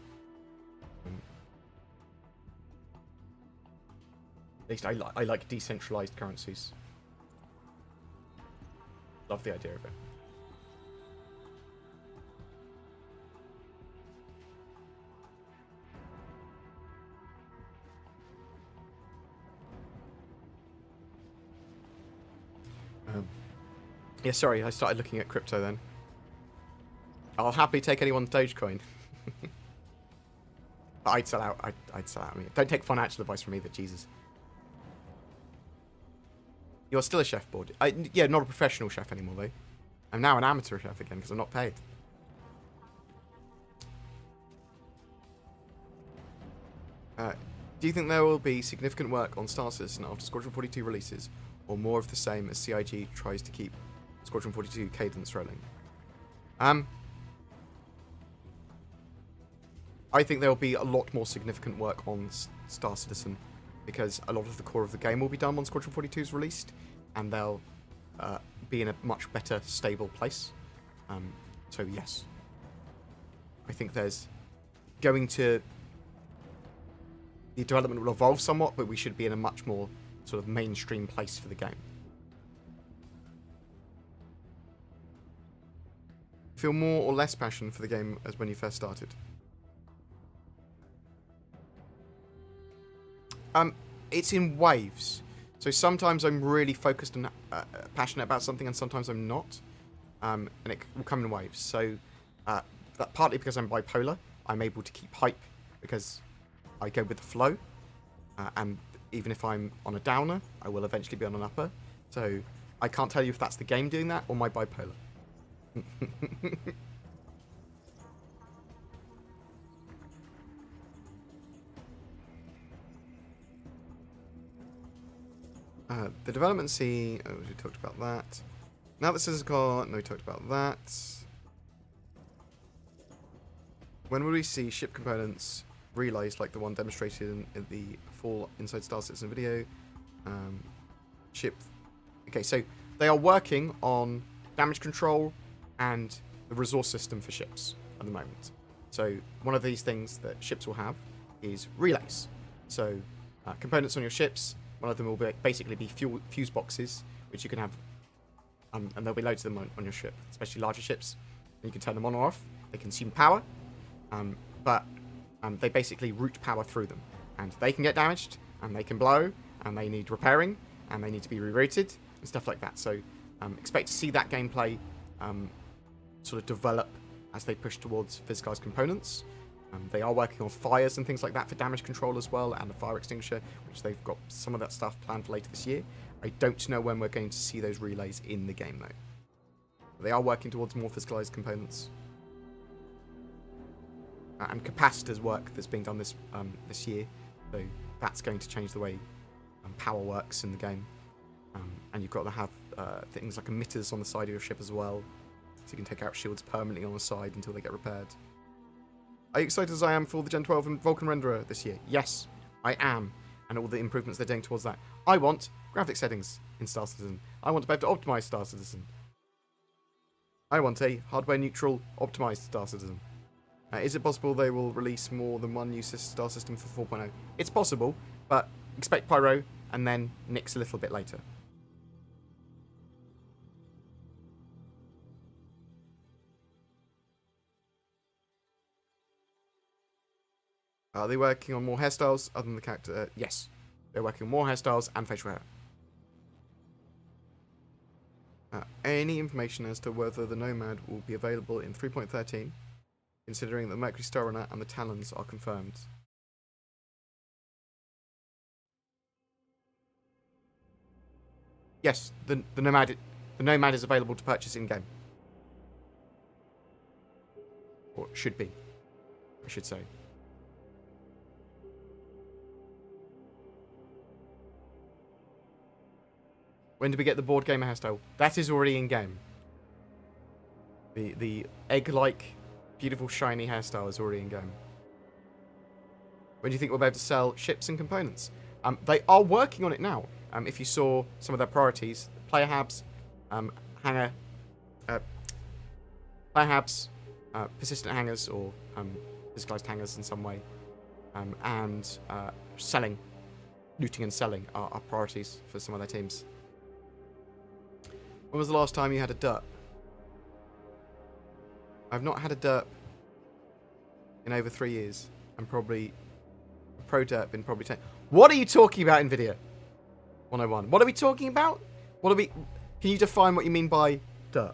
At least I like decentralized currencies. Love the idea of it. Yeah, sorry, I started looking at crypto then. I'll happily take anyone's Dogecoin. I'd sell out. I'd sell out. I mean, don't take financial advice from me, but Jesus. You're still a chef board. Yeah, not a professional chef anymore, though. I'm now an amateur chef again because I'm not paid. Do you think there will be significant work on Star Citizen after Squadron 42 releases, or more of the same as CIG tries to keep Squadron 42 cadence rolling? I think there will be a lot more significant work on Star Citizen, because a lot of the core of the game will be done when Squadron 42 is released, and they'll be in a much better, stable place. So yes, I think there's going to... The development will evolve somewhat, but we should be in a much more sort of mainstream place for the game. Feel more or less passion for the game as when you first started? It's in waves. So sometimes I'm really focused and passionate about something, and sometimes I'm not. And it will come in waves. So that partly because I'm bipolar, I'm able to keep hype because I go with the flow. And even if I'm on a downer, I will eventually be on an upper. So I can't tell you if that's the game doing that or my bipolar. The development scene, oh, we talked about that. Now that Scissors car, no, we talked about that. When will we see ship components relays like the one demonstrated in the full Inside Star Citizen video? Ship. Okay, so they are working on damage control and the resource system for ships at the moment. So one of these things that ships will have is relays. So components on your ships. One of them will basically be fuse boxes, which you can have, and there'll be loads of them on your ship, especially larger ships. And you can turn them on or off. They consume power, but they basically route power through them. And they can get damaged, and they can blow, and they need repairing, and they need to be rerouted, and stuff like that. So expect to see that gameplay sort of develop as they push towards physicalized components. They are working on fires and things like that for damage control as well, and a fire extinguisher, which they've got some of that stuff planned for later this year. I don't know when we're going to see those relays in the game, though. But they are working towards more physicalized components. And capacitors work that's being done this year, so that's going to change the way power works in the game. And you've got to have things like emitters on the side of your ship as well, so you can take out shields permanently on the side until they get repaired. Are you excited as I am for the Gen 12 and Vulkan renderer this year? Yes, I am. And all the improvements they're doing towards that. I want graphics settings in Star Citizen. I want to be able to optimize Star Citizen. I want a hardware-neutral, optimized Star Citizen. Is it possible they will release more than one new Star System for 4.0? It's possible, but expect Pyro and then Nyx a little bit later. Are they working on more hairstyles other than the character? Yes. They're working on more hairstyles and facial hair. Any information as to whether the Nomad will be available in 3.13, considering that the Mercury Star Runner and the Talons are confirmed? Yes, the Nomad is available to purchase in-game. Or should be, I should say. When do we get the BoredGamer hairstyle? That is already in-game. The egg-like, beautiful, shiny hairstyle is already in-game. When do you think we'll be able to sell ships and components? They are working on it now. If you saw some of their priorities, player hubs, hanger, player hubs, persistent hangers or physicalized hangers in some way, and selling, looting and selling are priorities for some of their teams. When was the last time you had a derp? I've not had a derp in over 3 years. I'm probably a pro derp in probably 10. What are you talking about, NVIDIA? 101. What are we talking about? Can you define what you mean by derp?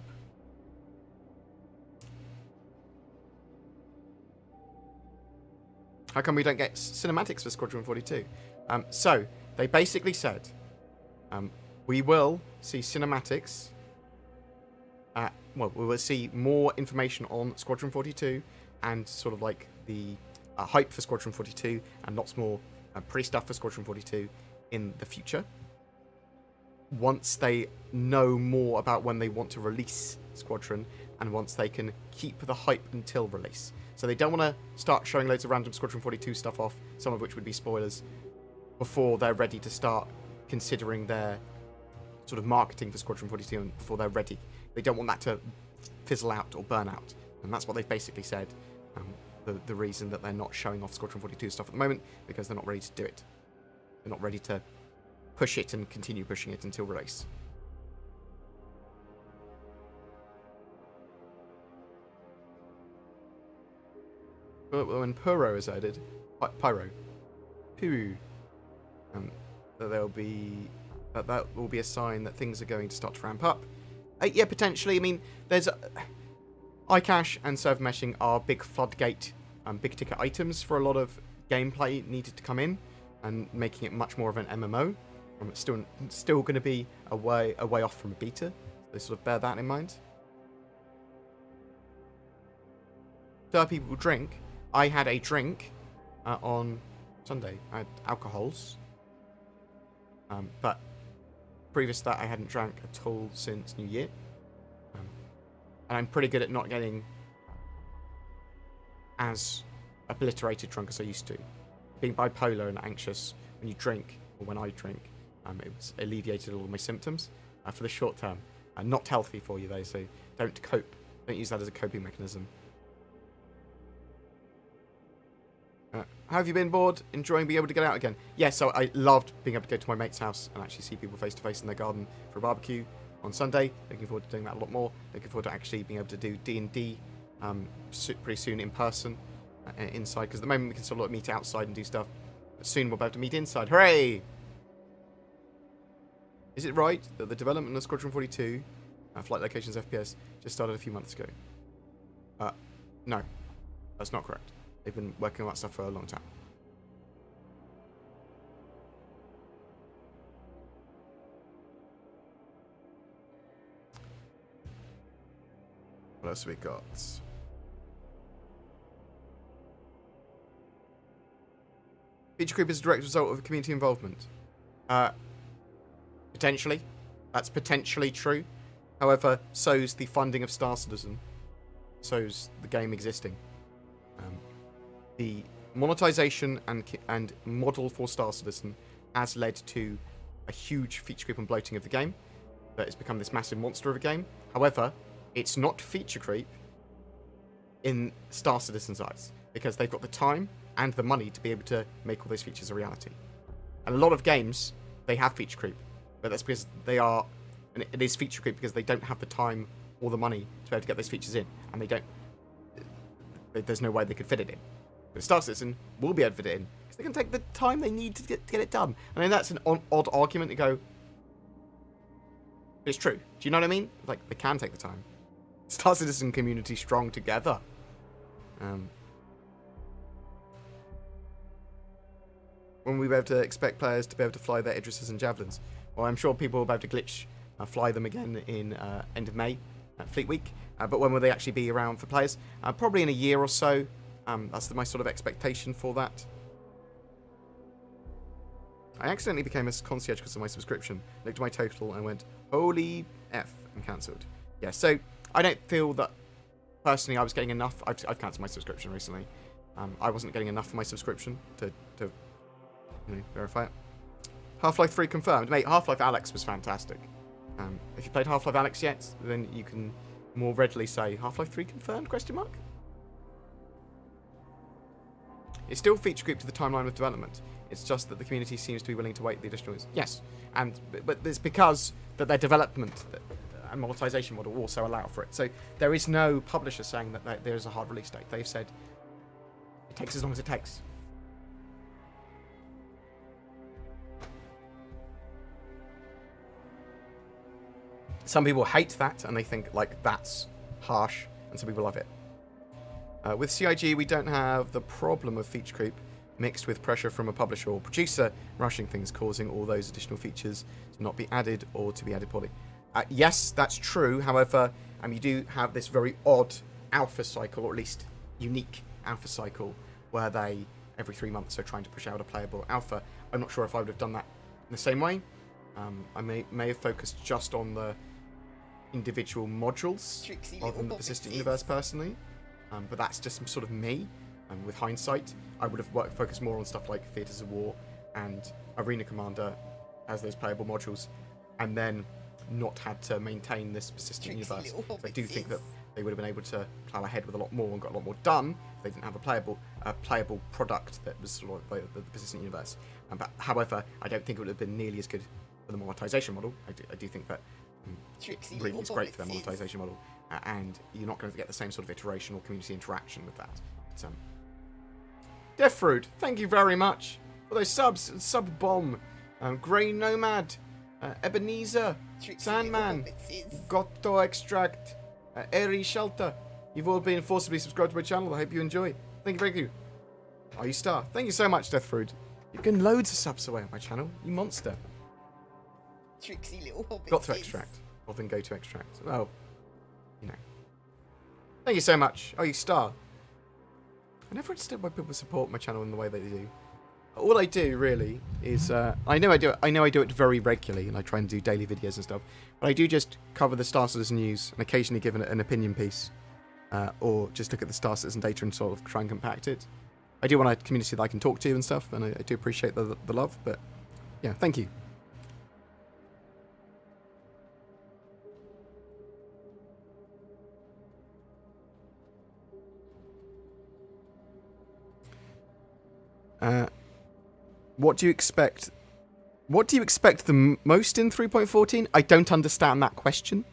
How come we don't get cinematics for Squadron 42? So, they basically said, we will see cinematics. Well, we will see more information on Squadron 42 and sort of like the hype for Squadron 42 and lots more pre-stuff for Squadron 42 in the future. Once they know more about when they want to release Squadron and once they can keep the hype until release. So they don't want to start showing loads of random Squadron 42 stuff off, some of which would be spoilers, before they're ready to start considering their sort of marketing for Squadron 42 and before they're ready. They don't want that to fizzle out or burn out. And that's what they've basically said. The reason that they're not showing off Squadron 42 stuff at the moment, because they're not ready to do it. They're not ready to push it and continue pushing it until release. But when Pyro is added, Pyro, that will be a sign that things are going to start to ramp up. Yeah, potentially. I mean, there's iCache and server meshing are big floodgate, big ticket items for a lot of gameplay needed to come in, and making it much more of an MMO. It's still going to be a way off from a beta. So sort of bear that in mind. So people drink. I had a drink on Sunday. I had alcohols. But previous to that, I hadn't drank at all since New Year. And I'm pretty good at not getting as obliterated drunk as I used to. Being bipolar and anxious, when you drink, or when I drink, it was alleviated all of my symptoms for the short term. Not healthy for you, though, so don't cope. Don't use that as a coping mechanism. How have you been, Bored? Enjoying being able to get out again? Yeah, so I loved being able to go to my mate's house and actually see people face to face in their garden for a barbecue on Sunday. Looking forward to doing that a lot more. Looking forward to actually being able to do D&D pretty soon in person inside, because at the moment we can sort of meet outside and do stuff. But soon we'll be able to meet inside. Hooray! Is it right that the development of Squadron 42 Flight Locations FPS just started a few months ago? No, that's not correct. They've been working on that stuff for a long time. What else have we got? Feature creep is a direct result of community involvement. Potentially. That's potentially true. However, so's the funding of Star Citizen. So's the game existing. The monetization and model for Star Citizen has led to a huge feature creep and bloating of the game. That it's become this massive monster of a game. However, it's not feature creep in Star Citizen's eyes, because they've got the time and the money to be able to make all those features a reality. And a lot of games, they have feature creep, but that's because they are, and it is feature creep because they don't have the time or the money to be able to get those features in, and there's no way they could fit it in. But Star Citizen will be able to fit it in, because they can take the time they need to get it done. And then that's an odd argument to go, but it's true. Do you know what I mean? Like, they can take the time. Star Citizen community strong together. When we be able to expect players to be able to fly their Idrises and Javelins? Well, I'm sure people will be able to glitch fly them again in end of May, Fleet Week. But when will they actually be around for players? Probably in a year or so. That's my sort of expectation for that. I accidentally became a concierge because of my subscription. Looked at my total and went, holy F, and cancelled. Yeah, so I don't feel that personally I was getting enough. I've cancelled my subscription recently. I wasn't getting enough for my subscription to verify it. Half-Life 3 confirmed. Mate, Half-Life Alyx was fantastic. If you played Half-Life Alyx yet, then you can more readily say Half-Life 3 confirmed, question mark? It's still feature creep to the timeline of development. It's just that the community seems to be willing to wait the additional... Yes, but it's because that their development and monetization model also allow for it. So there is no publisher saying that there is a hard release date. They've said it takes as long as it takes. Some people hate that and they think like that's harsh, and some people love it. With CIG, we don't have the problem of feature creep mixed with pressure from a publisher or producer rushing things, causing all those additional features to not be added or to be added poorly. Yes, that's true. However, you do have this very odd alpha cycle, or at least unique alpha cycle, where they, every 3 months, are trying to push out a playable alpha. I'm not sure if I would have done that in the same way. I may have focused just on the individual modules rather than the persistent universe personally. But that's just sort of me. With hindsight, I would have focused more on stuff like Theatres of War and Arena Commander as those playable modules, and then not had to maintain this persistent universe. So I do think that they would have been able to plow ahead with a lot more and got a lot more done if they didn't have a playable product that was sort of the persistent universe. But however, I don't think it would have been nearly as good for the monetization model. I do think that really it's great for their monetization model, and you're not going to get the same sort of iteration or community interaction with that. But, Deathfruit, thank you very much for those subs. Sub Bomb, Grey Nomad, Ebenezer, Sandman, Gotto Extract, Airy Shelter. You've all been forcibly subscribed to my channel. I hope you enjoy. Thank you. Are you star? Thank you so much, Deathfruit. You've given loads of subs away on my channel. You monster. Tricksy little hobbit. Got to extract. Or then go to extract. Well, you know. Thank you so much. Oh, you star. I never understood why people support my channel in the way they do. All I do really is I know I do it very regularly, and I try and do daily videos and stuff. But I do just cover the Star Citizen news and occasionally give an opinion piece, or just look at the Star Citizen data and sort of try and compact it. I do want a community that I can talk to and stuff, and I do appreciate the love. But yeah, thank you. What do you expect? What do you expect the most in 3.14? I don't understand that question.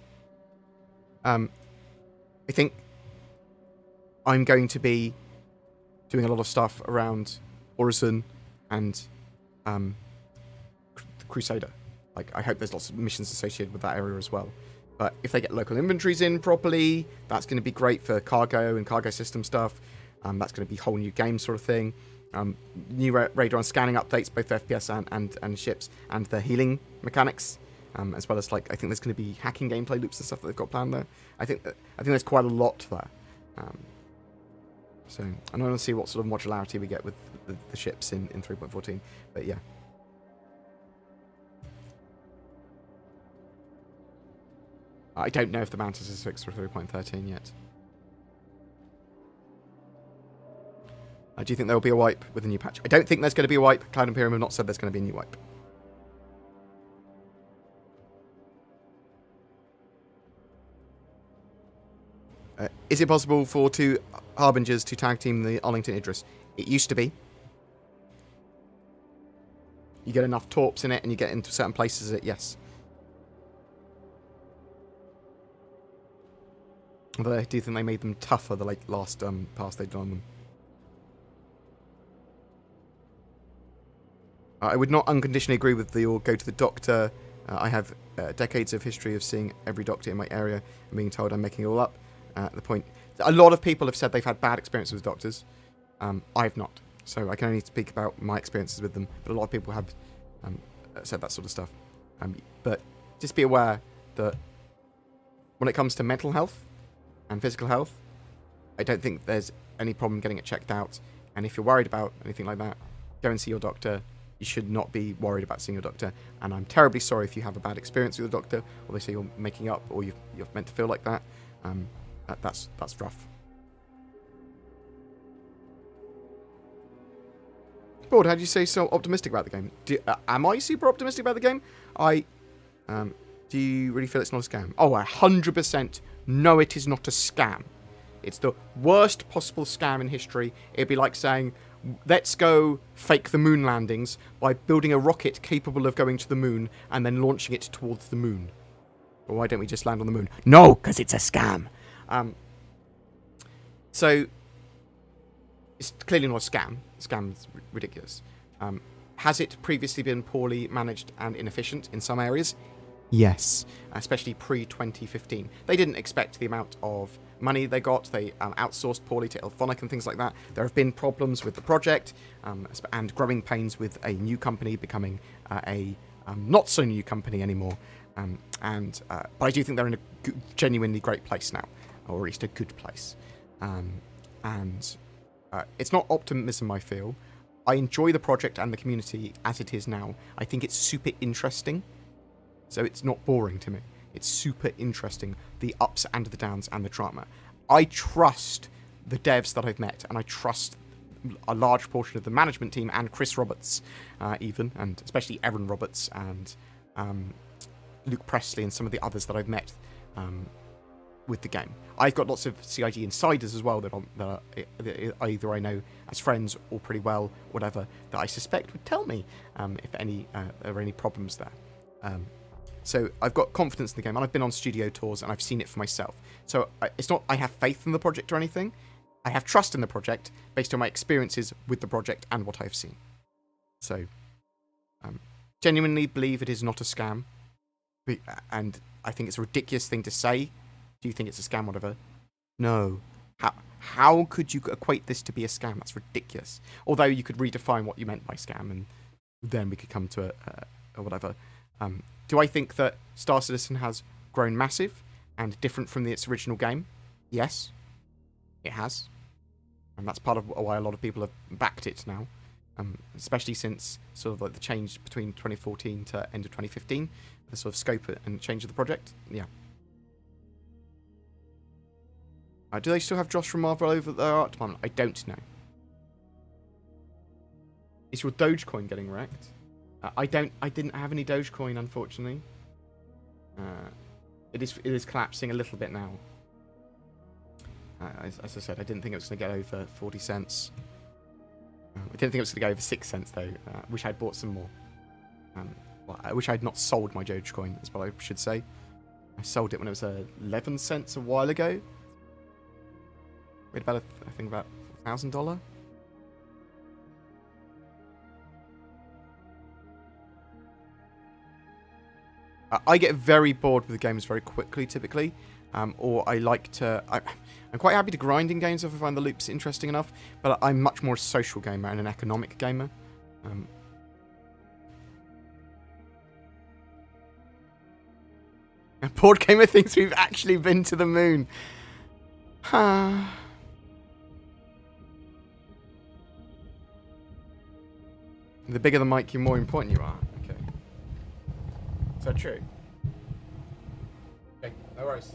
I think I'm going to be doing a lot of stuff around Horizon and Crusader. Like, I hope there's lots of missions associated with that area as well. But if they get local inventories in properly, that's going to be great for cargo and cargo system stuff. That's going to be a whole new game sort of thing. New radar and scanning updates, both for FPS and ships, and the healing mechanics, as well as, like, I think there's going to be hacking gameplay loops and stuff that they've got planned there. I think there's quite a lot there. So I want to see what sort of modularity we get with the ships in 3.14. But yeah. I don't know if the Mantis is fixed for 3.13 yet. Do you think there will be a wipe with a new patch? I don't think there's going to be a wipe. Cloud Imperium have not said there's going to be a new wipe. Is it possible for 2 Harbingers to tag team the Arlington Idris? It used to be. You get enough torps in it and you get into certain places, yes. Although I do think they made them tougher the last pass they'd done on them. I would not unconditionally agree with the or go to the doctor. I have decades of history of seeing every doctor in my area and being told I'm making it all up. The point, a lot of people have said they've had bad experiences with doctors. I've not, so I can only speak about my experiences with them. But a lot of people have said that sort of stuff. But just be aware that when it comes to mental health and physical health, I don't think there's any problem getting it checked out. And if you're worried about anything like that, go and see your doctor. You should not be worried about seeing your doctor. And I'm terribly sorry if you have a bad experience with a doctor, or they say you're making up, or you're meant to feel like that. That's rough. Bored, how do you say so optimistic about the game? Am I super optimistic about the game? Do you really feel it's not a scam? Oh, 100%. No, it is not a scam. It's the worst possible scam in history. It'd be like saying, let's go fake the moon landings by building a rocket capable of going to the moon and then launching it towards the moon. Or why don't we just land on the moon? No, because it's a scam. So, it's clearly not a scam. Scam's ridiculous. Has it previously been poorly managed and inefficient in some areas? Yes, especially pre-2015. They didn't expect the amount of money they got. They outsourced poorly to Ilphonic and things like that. There have been problems with the project and growing pains with a new company becoming a not-so-new company anymore. But I do think they're in a genuinely great place now, or at least a good place. It's not optimism, I feel. I enjoy the project and the community as it is now. I think it's super interesting. So it's not boring to me. It's super interesting, the ups and the downs and the drama. I trust the devs that I've met, and I trust a large portion of the management team and Chris Roberts, even, and especially Erin Roberts and Luke Presley and some of the others that I've met with the game. I've got lots of CIG insiders as well that either I know as friends or pretty well, whatever, that I suspect would tell me if there are any problems there. So I've got confidence in the game, and I've been on studio tours, and I've seen it for myself. So it's not I have faith in the project or anything. I have trust in the project based on my experiences with the project and what I've seen. So genuinely believe it is not a scam. And I think it's a ridiculous thing to say. Do you think it's a scam, whatever? No. How could you equate this to be a scam? That's ridiculous. Although you could redefine what you meant by scam, and then we could come to a whatever. Do I think that Star Citizen has grown massive and different from its original game? Yes, it has. And that's part of why a lot of people have backed it now. Especially since sort of like the change between 2014 to end of 2015. The sort of scope and change of the project. Yeah. Do they still have Josh from Marvel over their art department? I don't know. Is your Dogecoin getting wrecked? I didn't have any Dogecoin, unfortunately. It is collapsing a little bit now. As I said, I didn't think it was going to get over 40 cents. I didn't think it was going to go over 6 cents, though. I wish I'd bought some more. Well, I wish I'd not sold my Dogecoin, is what I should say. I sold it when it was 11 cents a while ago. We had about, I think, about $1,000. I get very bored with the games very quickly, typically. Or I like to... I'm quite happy to grind in games if I find the loops interesting enough, but I'm much more a social gamer and an economic gamer. BoredGamer thinks we've actually been to the moon. The bigger the mic, the more important you are. Okay. Is that true? Okay, no worries.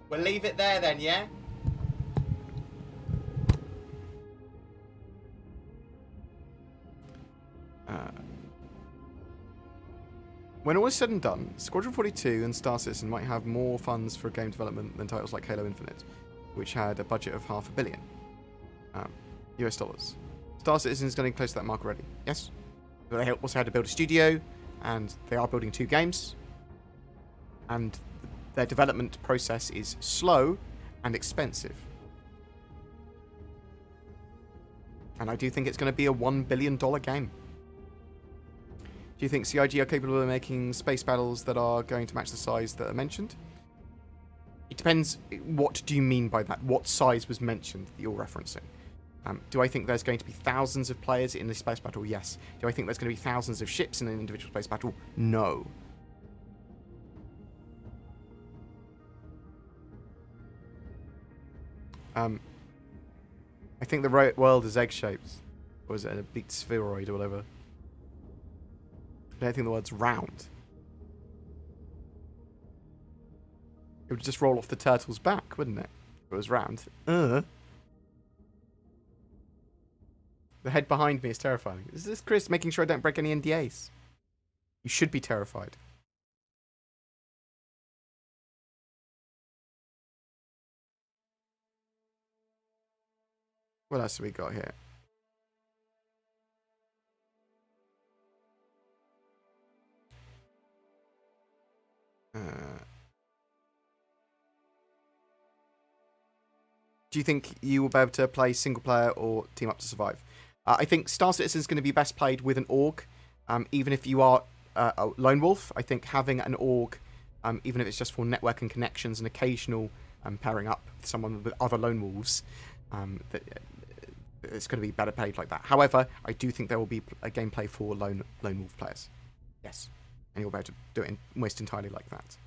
We'll leave it there then, yeah? When all is said and done, Squadron 42 and Star Citizen might have more funds for game development than titles like Halo Infinite, which had a budget of $500 million US dollars. Star Citizen is getting close to that mark already. Yes? But they also had to build a studio, and they are building 2 games. And their development process is slow and expensive. And I do think it's going to be a $1 billion game. Do you think CIG are capable of making space battles that are going to match the size that are mentioned? It depends. What do you mean by that? What size was mentioned that you're referencing? Do I think there's going to be thousands of players in this space battle? Yes. Do I think there's going to be thousands of ships in an individual space battle? No. I think the world is egg-shaped. Or is it a big spheroid or whatever? I don't think the word's round. It would just roll off the turtle's back, wouldn't it? If it was round. The head behind me is terrifying. Is this Chris making sure I don't break any NDAs? You should be terrified. What else have we got here? Do you think you will be able to play single player or team up to survive? I think Star Citizen is going to be best played with an org. Even if you are a lone wolf, I think having an org even if it's just for networking connections and occasional pairing up with someone with other lone wolves. It's going to be better paid like that. However, I do think there will be a gameplay for lone wolf players. Yes, and you'll be able to do it almost entirely like that.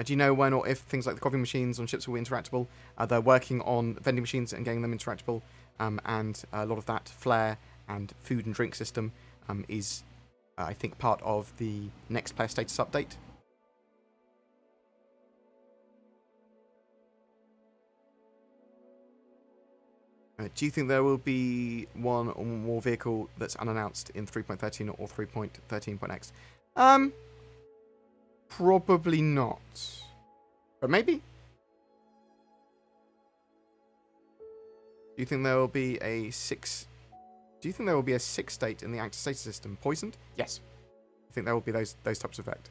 Do you know when or if things like the coffee machines on ships will be interactable? They're working on vending machines and getting them interactable, and a lot of that flare and food and drink system is, I think, part of the next player status update. Do you think there will be one or more vehicle that's unannounced in 3.13 or 3.13.x? Probably not. But maybe? Do you think there will be a 6 state in the active status system? Poisoned? Yes. I think there will be those types of effect.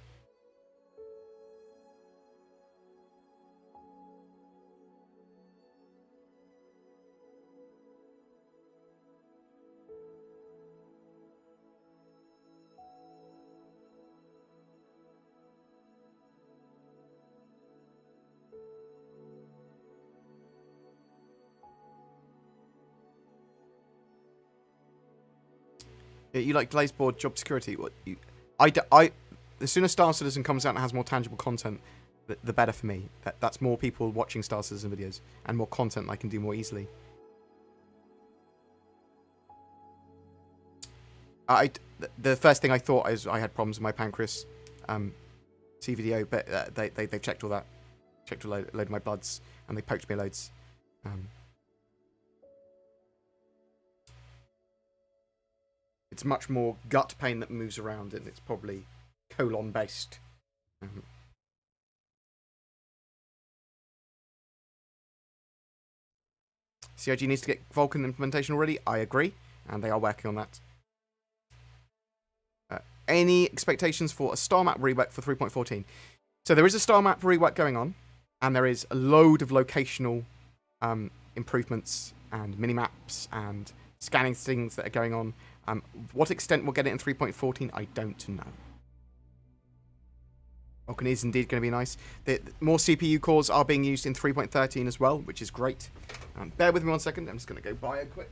You like glazeboard job security? What the sooner Star Citizen comes out and has more tangible content, the better for me. That's more people watching Star Citizen videos and more content I can do more easily. The first thing I thought is I had problems with my pancreas CVDO, but they've checked all that, checked a load of my bloods, and they poked me loads. It's much more gut pain that moves around, and it's probably colon based. CIG needs to get Vulkan implementation already. I agree, and they are working on that. Any expectations for a star map rework for 3.14? So there is a star map rework going on, and there is a load of locational improvements and minimaps and scanning things that are going on. What extent we'll get it in 3.14, I don't know. Vulkan is indeed going to be nice. More CPU cores are being used in 3.13 as well, which is great. Bear with me 1 second. I'm just going to go buy a quick...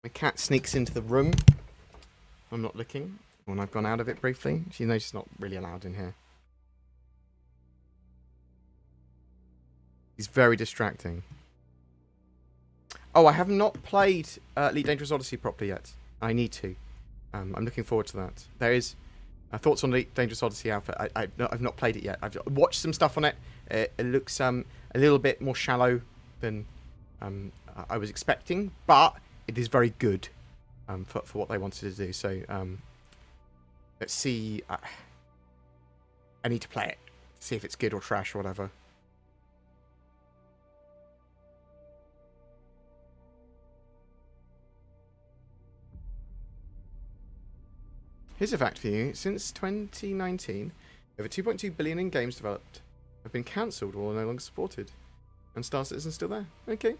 My cat sneaks into the room. I'm not looking. When I've gone out of it briefly. She knows she's not really allowed in here. He's very distracting. Oh, I have not played Elite Dangerous Odyssey properly yet. I need to. I'm looking forward to that. There is thoughts on Elite Dangerous Odyssey Alpha. I've not played it yet. I've watched some stuff on it. It looks a little bit more shallow than I was expecting, but it is very good for what they wanted to do. So let's see. I need to play it, see if it's good or trash or whatever. Here's a fact for you. Since 2019, over 2.2 billion in games developed have been cancelled or are no longer supported. And Star Citizen's still there. Okay.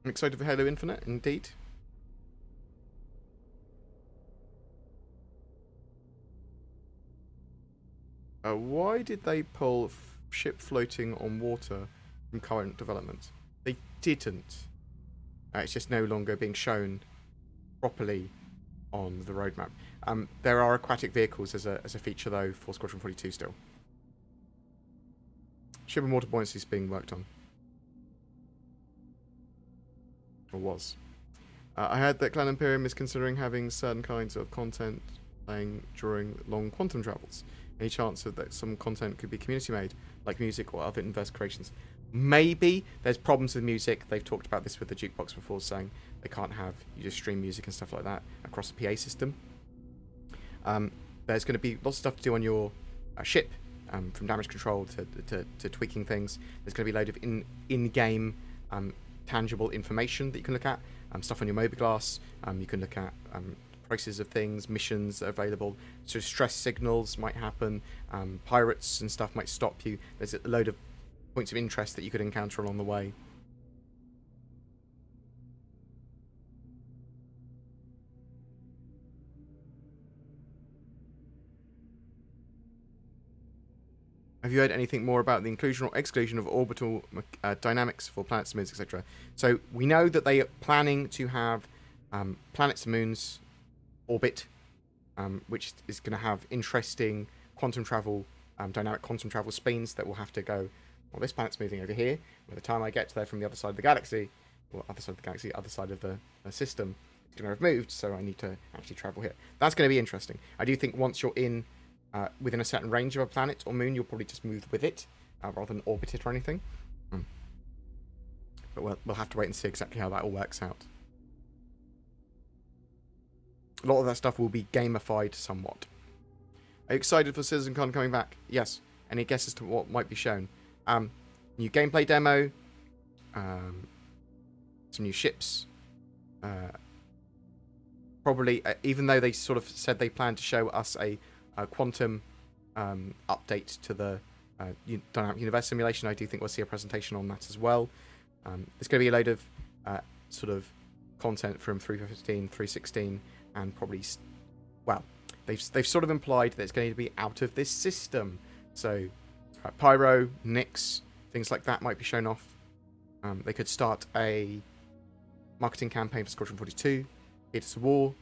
I'm excited for Halo Infinite, indeed. Why did they pull ship floating on water from current development? They didn't. It's just no longer being shown properly on the roadmap. There are aquatic vehicles as a feature though for Squadron 42 still. Ship and water buoyancy is being worked on. Or was. I heard that Cloud Imperium is considering having certain kinds of content playing during long quantum travels. Any chance that some content could be community made, like music or other inverse creations? Maybe. There's problems with music. They've talked about this with the jukebox before, saying they can't have you just stream music and stuff like that across the PA system. There's going to be lots of stuff to do on your ship, from damage control to tweaking things. There's going to be a load of in-game tangible information that you can look at. Stuff on your mobiGlas. You can look at prices of things, missions that are available. So stress signals might happen. Pirates and stuff might stop you. There's a load of points of interest that you could encounter along the way. Have you heard anything more about the inclusion or exclusion of orbital dynamics for planets, moons, etc.? So we know that they are planning to have planets and moons orbit, which is going to have interesting quantum travel, dynamic quantum travel spins that will have to go, well, this planet's moving over here. By the time I get there from the other side of the galaxy, or other side of the galaxy, other side of the system, it's going to have moved, so I need to actually travel here. That's going to be interesting. I do think once you're in within a certain range of a planet or moon, you'll probably just move with it rather than orbit it or anything. But we'll have to wait and see exactly how that all works out. A lot of that stuff will be gamified somewhat. Are you excited for CitizenCon coming back? Yes. Any guesses to what might be shown? New gameplay demo, some new ships. Probably, even though they sort of said they plan to show us a quantum update to the dynamic universe simulation, I do think we'll see a presentation on that as well. There's going to be a load of sort of content from 3.15, 3.16, and probably, well, they've sort of implied that it's going to be out of this system. So Pyro, Nyx, things like that might be shown off. They could start a marketing campaign for Squadron 42, It's a War,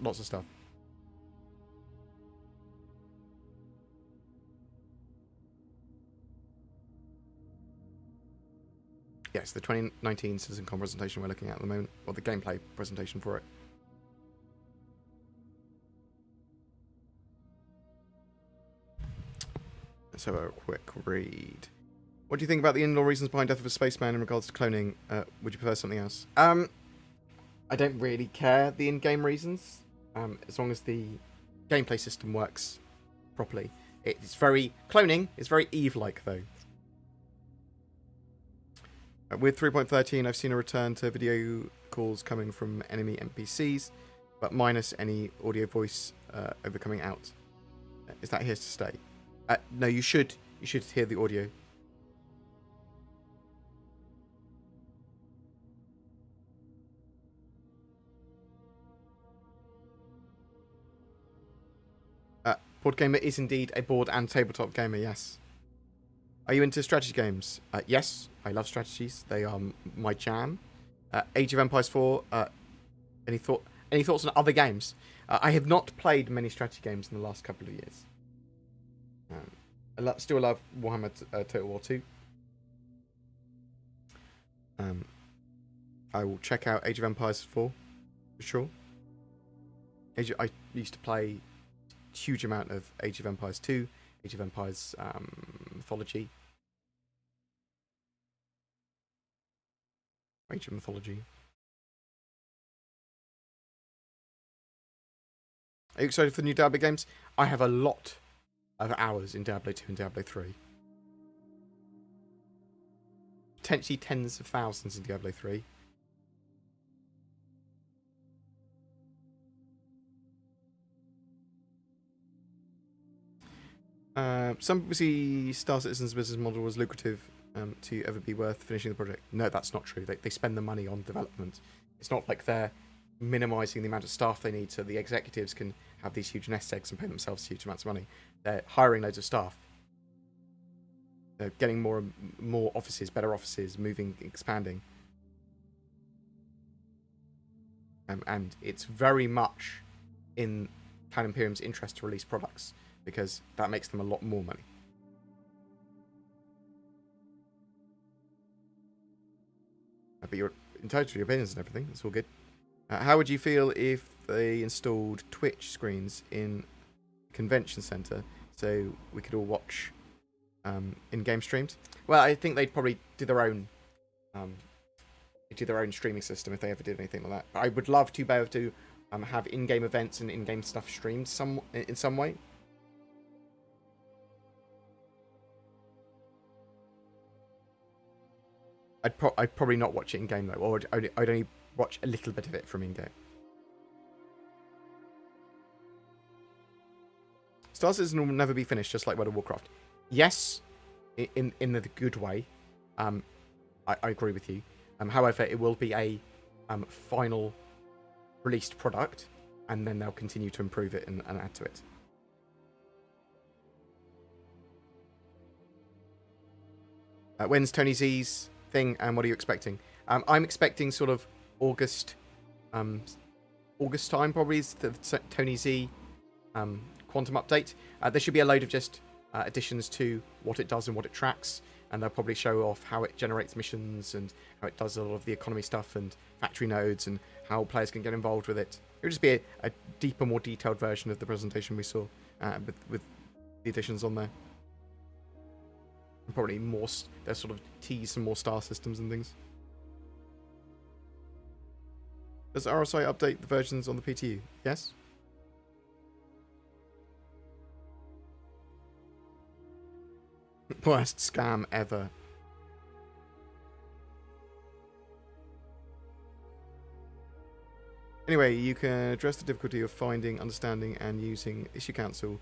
lots of stuff. Yes, the 2019 CitizenCon presentation we're looking at the moment, or the gameplay presentation for it. Let's have a quick read. What do you think about the in-law reasons behind Death of a Spaceman in regards to cloning? Would you prefer something else? I don't really care the in-game reasons, as long as the gameplay system works properly. It's very... Cloning is very Eve-like, though. With 3.13, I've seen a return to video calls coming from enemy NPCs, but minus any audio voice over coming out. Is that here to stay? No, you should hear the audio. BoredGamer is indeed a board and tabletop gamer, yes. Are you into strategy games? Yes, I love strategies. They are my jam. Age of Empires 4. Any thoughts on other games? I have not played many strategy games in the last couple of years. I still love Warhammer Total War 2. I will check out Age of Empires 4 for sure. I used to play a huge amount of Age of Empires 2, Age of Empires Mythology. Age of Mythology. Are you excited for the new Diablo games? I have a lot of hours in Diablo 2 and Diablo 3. Potentially tens of thousands in Diablo 3. Some people see Star Citizen's business model was lucrative to ever be worth finishing the project. No, that's not true. They spend the money on development. It's not like they're minimising the amount of staff they need so the executives can have these huge nest eggs and pay themselves huge amounts of money. They're hiring loads of staff. They're getting more and more offices, better offices, moving, expanding. And it's very much in Cloud Imperium's interest to release products, because that makes them a lot more money. But you're entitled to your opinions and everything. It's all good. How would you feel if they installed Twitch screens in convention center so we could all watch in-game streams? Well, I think they'd probably do their own streaming system if they ever did anything like that. But I would love to be able to have in-game events and in-game stuff streamed in some way. I'd probably not watch it in game though, or I'd only watch a little bit of it from in game. Star Citizen will never be finished, just like World of Warcraft. Yes, in the good way. I agree with you. However, it will be a final released product, and then they'll continue to improve it and add to it. When's Tony Z's thing, and what are you expecting? I'm expecting sort of August time probably is the Tony Z quantum update. There should be a load of just additions to what it does and what it tracks, and they'll probably show off how it generates missions and how it does a lot of the economy stuff and factory nodes and how players can get involved with it. It'll just be a deeper, more detailed version of the presentation we saw with the additions on there. And probably more, there's sort of tease some more star systems and things. Does RSI update the versions on the PTU? Yes? Worst scam ever. Anyway, you can address the difficulty of finding, understanding, and using issue council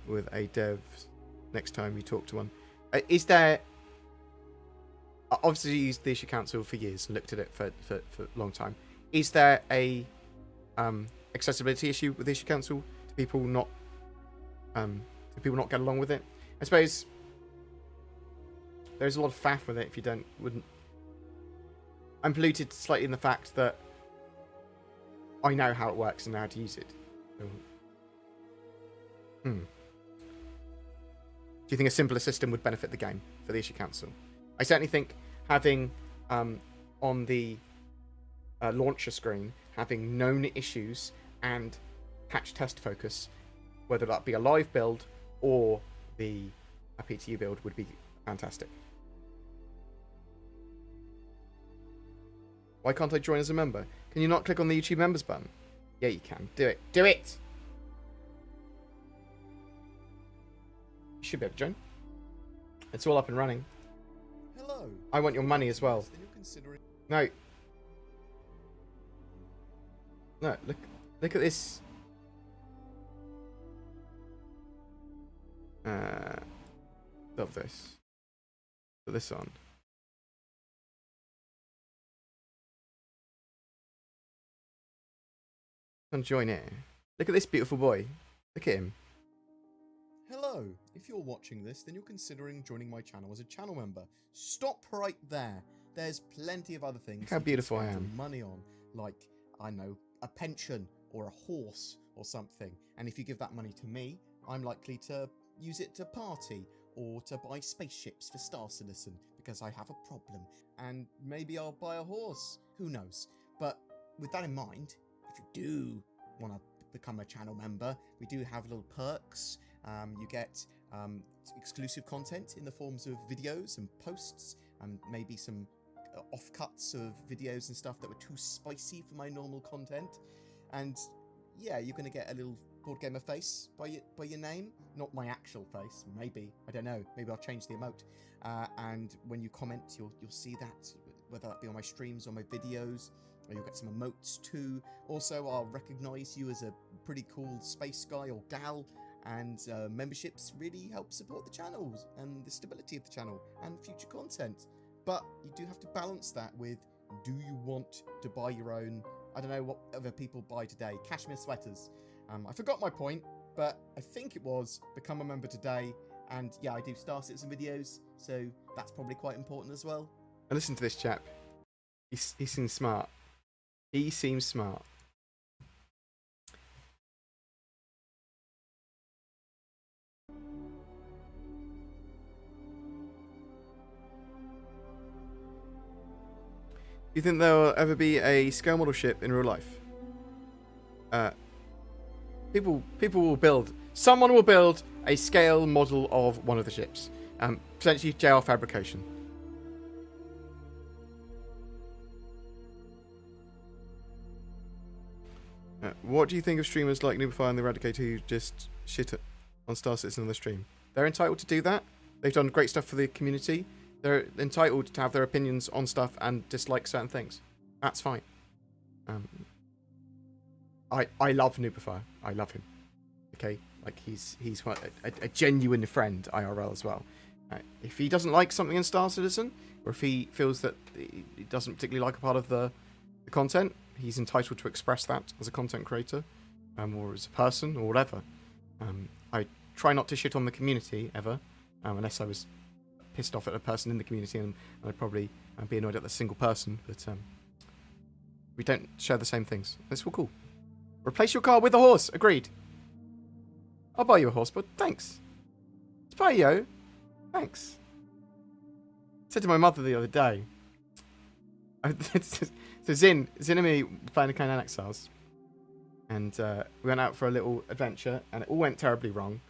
with a dev next time you talk to one. Is there... Obviously, you used the issue council for years and looked at it for a long time. Is there a accessibility issue with the issue council? Do people not get along with it? I suppose there's a lot of faff with it if you wouldn't. I'm polluted slightly in the fact that I know how it works and know how to use it. So, Do you think a simpler system would benefit the game for the issue council? I certainly think having on the launcher screen, having known issues and patch test focus, whether that be a live build or a PTU build, would be fantastic. Why can't I join as a member? Can you not click on the YouTube members button? Yeah, you can. Do it. Do it! You should be able to join. It's all up and running. Hello. I want your money as well. No. No, look at this. Love this. Put this on. Come join it. Look at this beautiful boy. Look at him. Hello. If you're watching this, then you're considering joining my channel as a channel member. Stop right there. There's plenty of other things Look how you can beautiful I spend am. your money on, like, I know, a pension or a horse or something. And if you give that money to me, I'm likely to use it to party or to buy spaceships for Star Citizen because I have a problem. And maybe I'll buy a horse. Who knows? But with that in mind, if you do want to become a channel member, we do have little perks. You get exclusive content in the forms of videos and posts, and maybe some offcuts of videos and stuff that were too spicy for my normal content. And yeah, you're going to get a little BoredGamer face by your name, not my actual face. Maybe, I don't know. Maybe I'll change the emote. And when you comment, you'll see that, whether that be on my streams or my videos. Or you'll get some emotes too. Also, I'll recognise you as a pretty cool space guy or gal. And memberships really help support the channels and the stability of the channel and future content. But you do have to balance that with, do you want to buy your own, I don't know what other people buy today, cashmere sweaters. I forgot my point, but I think it was become a member today. And yeah, I do Star Citizen videos, so that's probably quite important as well. And listen to this chap. He seems smart. He seems smart. Do you think there will ever be a scale model ship in real life? People will build. Someone will build a scale model of one of the ships. Potentially JR fabrication. What do you think of streamers like Lumberyard and the Eradicator who just shit on Star Citizen on the stream? They're entitled to do that. They've done great stuff for the community. They're entitled to have their opinions on stuff and dislike certain things. That's fine. I love Lumberyard. I love him. Okay, like he's a genuine friend IRL as well. If he doesn't like something in Star Citizen, or if he feels that he doesn't particularly like a part of the content, he's entitled to express that as a content creator, or as a person, or whatever. I try not to shit on the community ever, unless I was pissed off at a person in the community, and I'd probably be annoyed at the single person. But we don't share the same things. That's all cool. Replace your car with a horse. Agreed. I'll buy you a horse, but thanks. It's buy yo. Thanks. I said to my mother the other day. So Zin and me were playing the Canaan Exiles, and we went out for a little adventure, and it all went terribly wrong.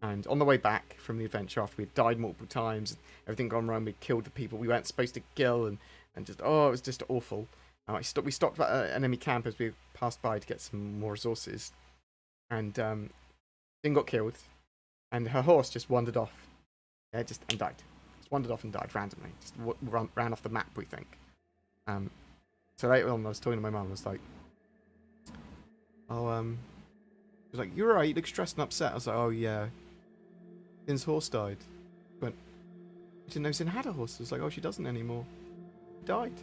And on the way back from the adventure, after we'd died multiple times, and everything gone wrong, we killed the people we weren't supposed to kill, and just, it was just awful. We stopped at an enemy camp as we passed by to get some more resources, and Zin got killed, and her horse just wandered off. Yeah, and died. Just wandered off and died randomly. Just ran off the map, we think. So later on, I was talking to my mum. I was like, she was like, "You're right. You look stressed and upset." I was like, "Oh yeah, Zin's horse died." She went, "I didn't know Zin had a horse." I was like, "Oh, she doesn't anymore. She died."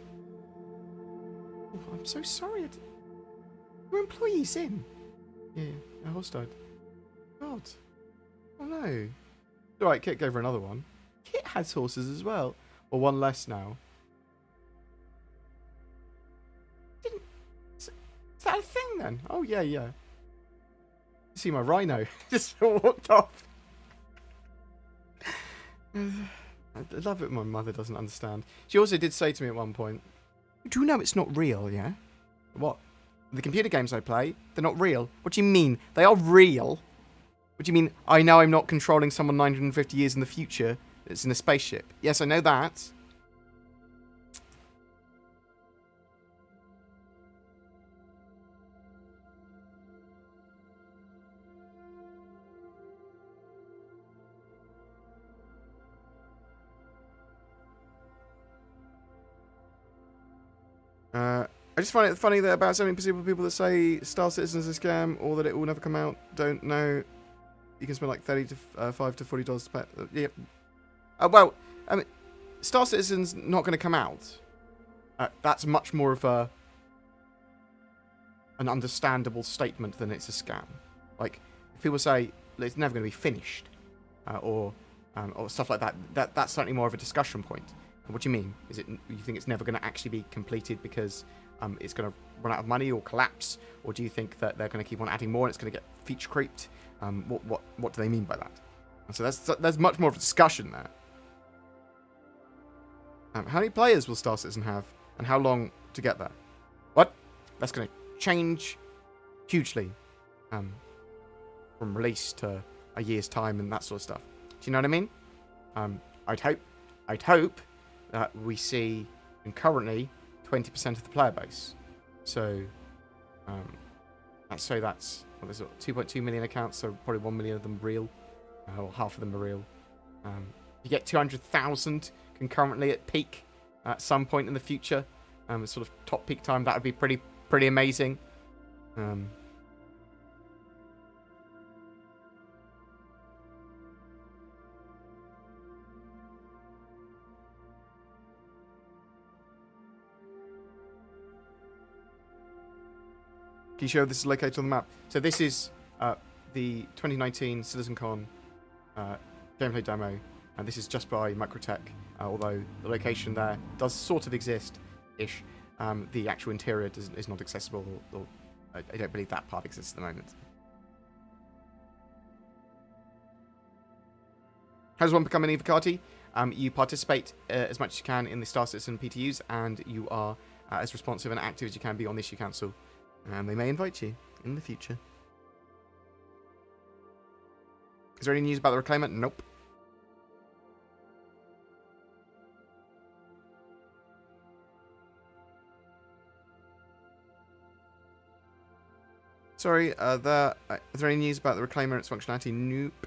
Oh, I'm so sorry. Your employee Zin. Yeah, her horse died. God. Oh no. All right, Kit gave her another one. Kit has horses as well, or one less now. Is that a thing then? Oh yeah. You see my rhino just walked off. I love it when my mother doesn't understand. She also did say to me at one point, "Do you know it's not real, yeah?" What? The computer games I play, they're not real. What do you mean? They are real. What do you mean, I know I'm not controlling someone 950 years in the future that's in a spaceship? Yes, I know that. I just find it funny that about 70% of people that say Star Citizen is a scam or that it will never come out don't know you can spend like $35 to $40 to pay. Yeah. Well, I mean, Star Citizen's not going to come out. That's much more of an understandable statement than it's a scam. Like, if people say it's never going to be finished, or stuff like that, that's certainly more of a discussion point. What do you mean? You think it's never going to actually be completed because it's going to run out of money or collapse, or do you think that they're going to keep on adding more and it's going to get feature creeped? What do they mean by that? And so there's much more of a discussion there. How many players will Star Citizen have, and how long to get there? What? That's going to change hugely from release to a year's time and that sort of stuff. Do you know what I mean? I'd hope that we see currently 20% of the player base. So that's well, there's 2.2 million accounts, so probably 1 million of them real, or half of them are real. You get 200,000 concurrently at peak at some point in the future, sort of top peak time. That would be pretty amazing. Can you show this is located on the map? So this is the 2019 CitizenCon gameplay demo, and this is just by Microtech, although the location there does sort of exist-ish. The actual interior is not accessible, or I don't believe that part exists at the moment. How does one become an Evocati? You participate as much as you can in the Star Citizen PTUs, and you are as responsive and active as you can be on the issue council. And they may invite you in the future. Is there any news about the Reclaimer? Nope. Sorry, is there any news about the Reclaimer and its functionality? Nope.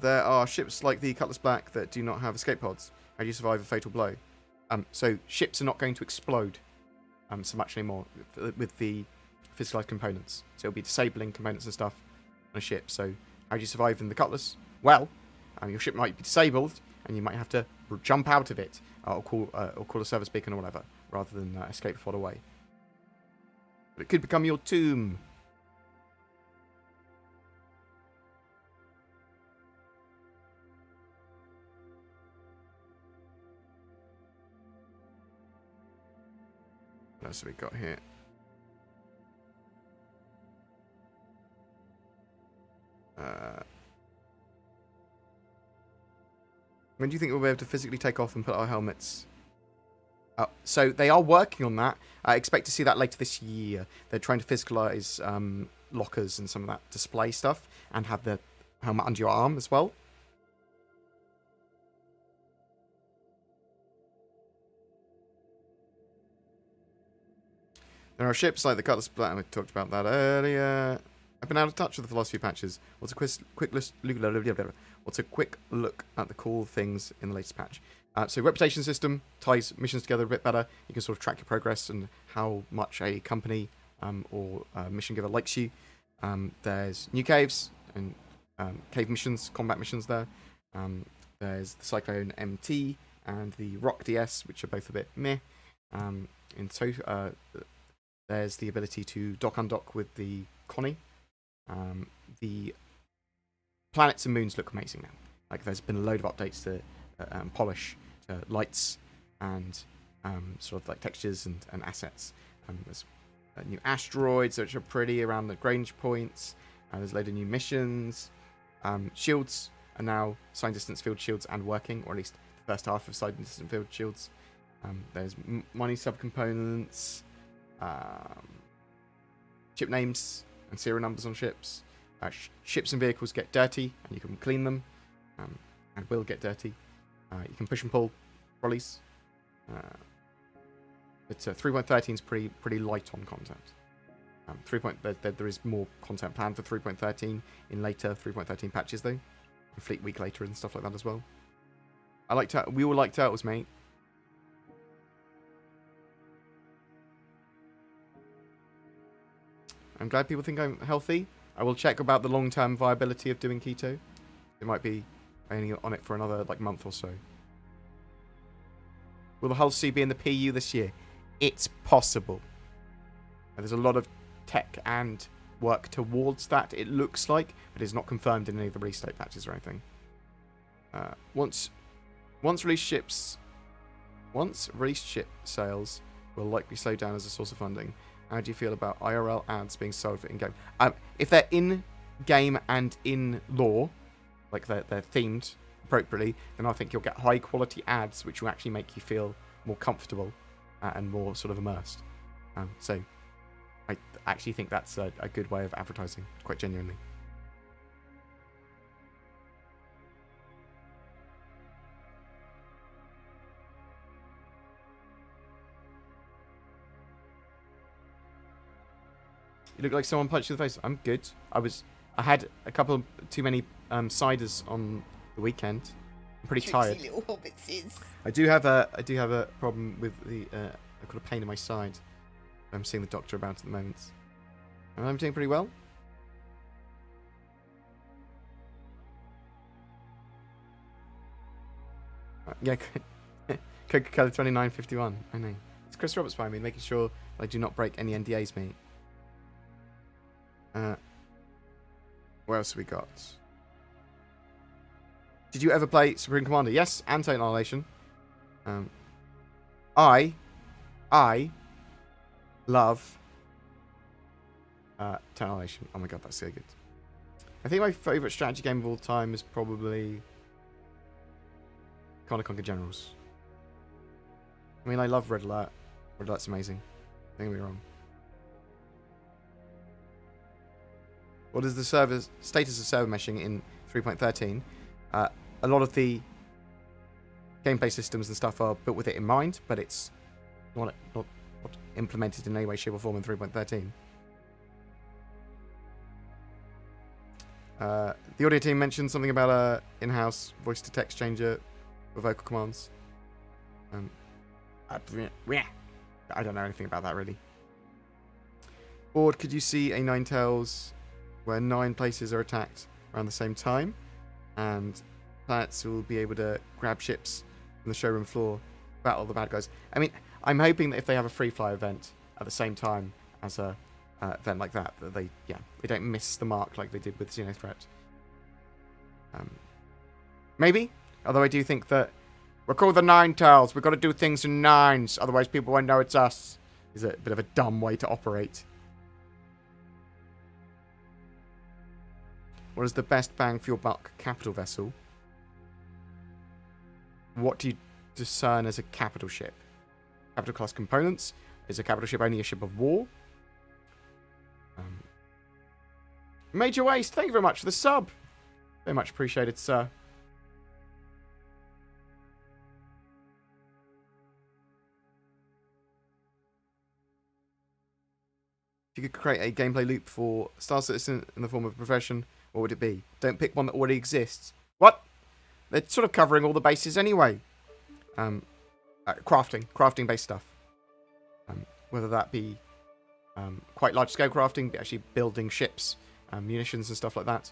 There are ships like the Cutlass Black that do not have escape pods. How do you survive a fatal blow? So ships are not going to explode so much anymore with the physicalized components. So it'll be disabling components and stuff on a ship. So how do you survive in the Cutlass? Well, your ship might be disabled and you might have to jump out of it or call a service beacon or whatever, rather than escape pod away. But it could become your tomb. What else have we got here? When do you think we'll be able to physically take off and put our helmets? So they are working on that. I expect to see that later this year. They're trying to physicalize lockers and some of that display stuff, and have the helmet under your arm as well. There are ships like the Cutlass Black. We talked about that earlier. I've been out of touch with the last few patches. What's a quick look at the cool things in the latest patch? So reputation system ties missions together a bit better. You can sort of track your progress and how much a company or mission giver likes you. There's new caves and cave missions, combat missions there. There's the Cyclone MT and the ROC DS, which are both a bit meh. There's the ability to dock-undock with the Connie. The planets and moons look amazing now. Like, there's been a load of updates to polish lights and sort of like textures and assets. There's new asteroids which are pretty around the Grange points. There's a load of new missions. Shields are now side distance field shields and working, or at least the first half of side distance field shields. There's money subcomponents. Ship names and serial numbers on ships. Ships and vehicles get dirty and you can clean them, and will get dirty. You can push and pull trolleys. But 3.13 is pretty light on content. There is more content planned for 3.13 in later 3.13 patches though, and Fleet Week later and stuff like that as well. We all like turtles, mate. I'm glad people think I'm healthy. I will check about the long-term viability of doing keto. It might be only on it for another month or so. Will the Hull C be in the PU this year? It's possible. There's a lot of tech and work towards that, it looks like, but it's not confirmed in any of the release date patches or anything. Once released ship sales will likely slow down as a source of funding. How do you feel about IRL ads being sold for in-game? If they're in-game and in lore, like they're themed appropriately, then I think you'll get high-quality ads which will actually make you feel more comfortable and more sort of immersed. So I actually think that's a good way of advertising, quite genuinely. You look like someone punched you in the face. I'm good. I had a couple too many ciders on the weekend. I'm pretty tired. Little hobbitses. I do have a problem with the I've got a pain in my side. I'm seeing the doctor about at the moment. And I'm doing pretty well. Yeah, Coca-Cola 2951. I know. It's Chris Roberts by me, making sure I do not break any NDAs, mate. What else have we got? Did you ever play Supreme Commander? Yes, and Total Annihilation. I love Total Annihilation. Oh my god, that's so good. I think my favourite strategy game of all time is probably Command & Conquer Generals. I mean, I love Red Alert. Red Alert's amazing. Don't get me wrong. What is the status of server meshing in 3.13? A lot of the gameplay systems and stuff are built with it in mind, but it's not implemented in any way, shape, or form in 3.13. The audio team mentioned something about a in-house voice-to-text changer for vocal commands. I don't know anything about that, really. Bored, could you see a Ninetales where 9 places are attacked around the same time, and planets will be able to grab ships from the showroom floor, battle the bad guys? I mean, I'm hoping that if they have a free fly event at the same time as a event like that, that they don't miss the mark like they did with Xenothreat. Maybe, although I do think that we're called the Ninetales. We've got to do things in nines, otherwise people won't know it's us. Is a bit of a dumb way to operate. What is the best bang for your buck capital vessel? What do you discern as a capital ship? Capital class components? Is a capital ship only a ship of war? Major Waste, thank you very much for the sub. Very much appreciated, sir. If you could create a gameplay loop for Star Citizen in the form of a profession, what would it be? Don't pick one that already exists. What? They're sort of covering all the bases anyway. Crafting-based stuff. Whether that be quite large-scale crafting, but actually building ships, munitions and stuff like that.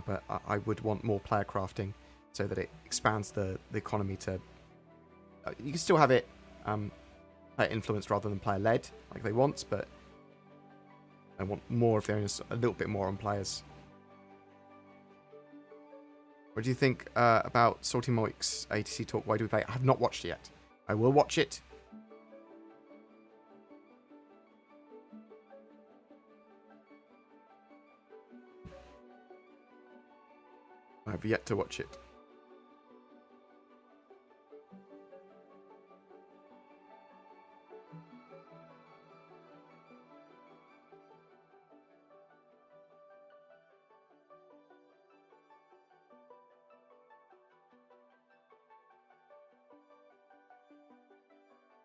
But I would want more player crafting so that it expands the economy to... you can still have it player influenced rather than player led, like they want, but I want more of the onus, a little bit more on players. What do you think about Salty Moik's ATC talk? Why do we play? I have not watched it yet. I will watch it. I have yet to watch it.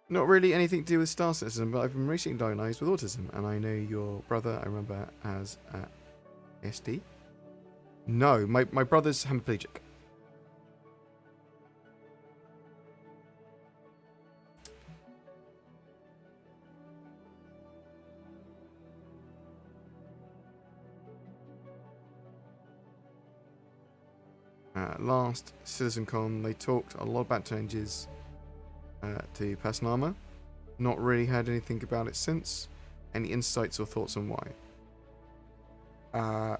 Not really anything to do with Star Citizen, but I've been recently diagnosed with autism, and I know your brother, I remember, has ASD. No, my brother's hemiplegic. Last CitizenCon, they talked a lot about changes to personal armor. Not really heard anything about it since. Any insights or thoughts on why? I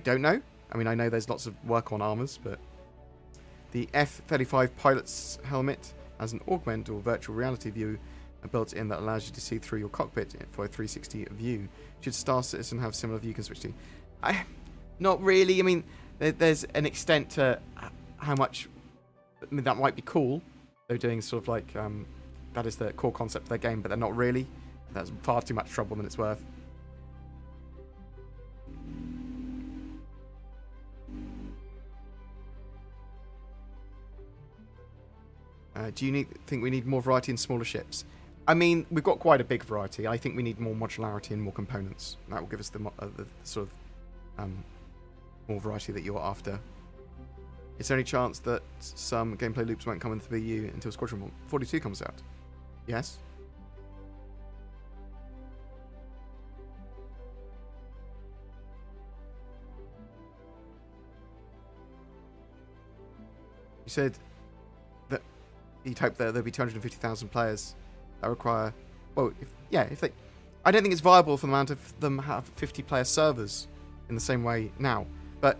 don't know. I mean, I know there's lots of work on armors, but the F-35 pilot's helmet has an augment or virtual reality view built in that allows you to see through your cockpit for a 360 view. Should Star Citizen have similar view you can switch to? Not really. I mean, there's an extent to how much. I mean, that might be cool. They're doing sort of like that is the core concept of their game, but they're not really. That's far too much trouble than it's worth. Do you think we need more variety in smaller ships? I mean, we've got quite a big variety. I think we need more modularity and more components. That will give us the sort of more variety that you're after. Is there any chance that some gameplay loops won't come into the BU until Squadron 42 comes out? Yes. You said that you'd hope that there'll be 250,000 players that require. Well, if they, I don't think it's viable for the amount of them have 50-player servers in the same way now. But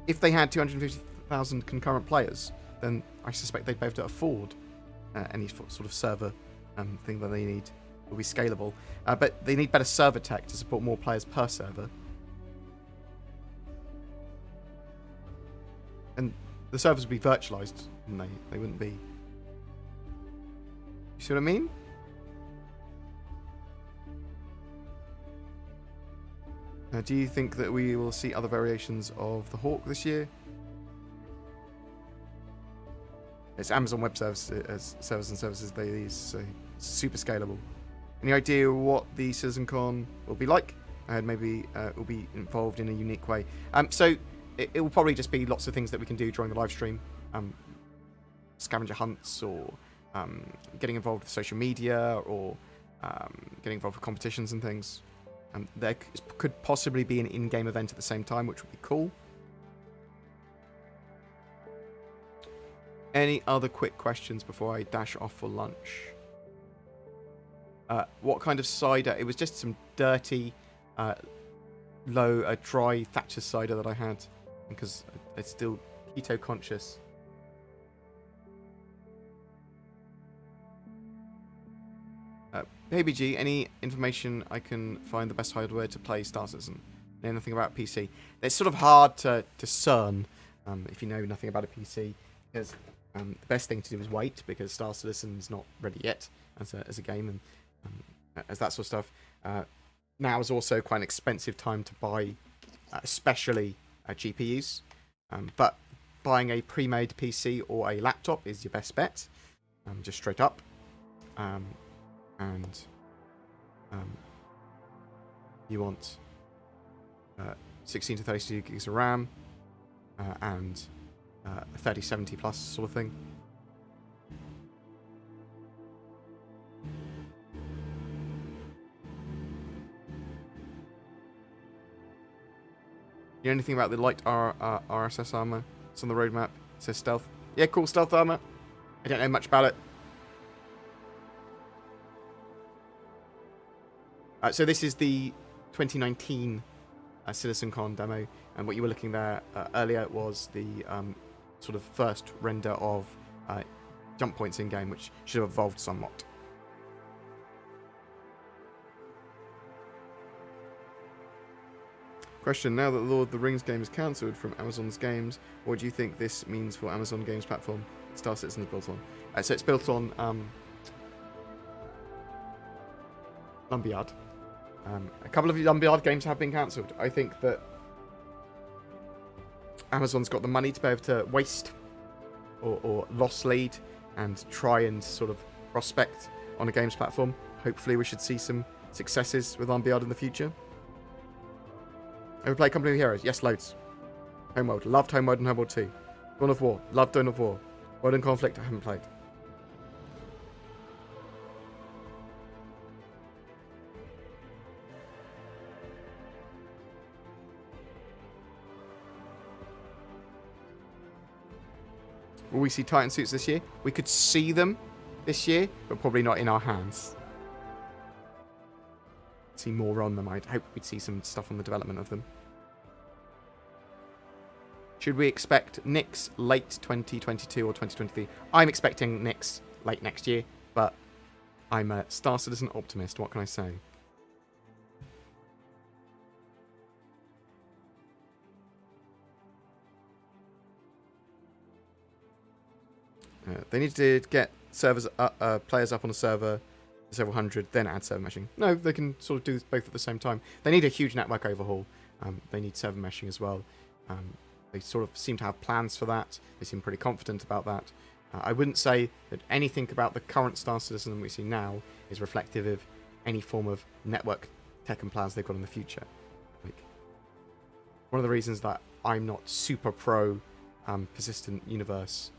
if they had 250,000 concurrent players, then I suspect they'd be able to afford any sort of server thing that they need. Will be scalable, but they need better server tech to support more players per server. And the servers would be virtualized, wouldn't they? They wouldn't be. You see what I mean? Do you think that we will see other variations of the Hawk this year? It's Amazon Web Services, servers and services they use, so it's super scalable. Any idea what the CitizenCon will be like? I heard maybe it will be involved in a unique way. So it will probably just be lots of things that we can do during the live stream. Scavenger hunts, or getting involved with social media, or getting involved with competitions and things. There could possibly be an in-game event at the same time, which would be cool. Any other quick questions before I dash off for lunch? What kind of cider? It was just some dirty, low, dry Thatcher cider that I had, because it's still keto conscious. Baby G, any information I can find the best hardware to play Star Citizen? Know anything about PC? It's sort of hard to discern if you know nothing about a PC, because the best thing to do is wait, because Star Citizen is not ready yet as a game, and as that sort of stuff. Now is also quite an expensive time to buy, especially GPUs. But buying a pre-made PC or a laptop is your best bet, just straight up. And you want 16 to 32 gigs of RAM and 3070 plus sort of thing. You know anything about the light RSS armor? It's on the roadmap. It says stealth. Yeah, cool, stealth armor. I don't know much about it. So this is the 2019 CitizenCon demo, and what you were looking there earlier was the sort of first render of jump points in game, which should have evolved somewhat. Question: now that the Lord of the Rings game is cancelled from Amazon's games, what do you think this means for Amazon Games platform Star Citizen is built on? So it's built on Lumberyard. A couple of Lumberyard games have been cancelled. I think that Amazon's got the money to be able to waste or loss lead and try and sort of prospect on a games platform. Hopefully we should see some successes with Lumberyard in the future. Ever play Company of Heroes? Yes, loads. Homeworld. Loved Homeworld and Homeworld 2. Dawn of War. Loved Dawn of War. World in Conflict. I haven't played. Will we see Titan suits this year? We could see them this year, but probably not in our hands. see more on them. I'd hope we'd see some stuff on the development of them. Should we expect Nyx late 2022 or 2023? I'm expecting Nyx late next year, but I'm a Star Citizen optimist. What can I say? They need to get servers, players up on a server, several hundred, then add server meshing. No, they can sort of do both at the same time. They need a huge network overhaul. They need server meshing as well. They sort of seem to have plans for that. They seem pretty confident about that. I wouldn't say that anything about the current Star Citizen we see now is reflective of any form of network tech and plans they've got in the future. Like, one of the reasons that I'm not super pro persistent universe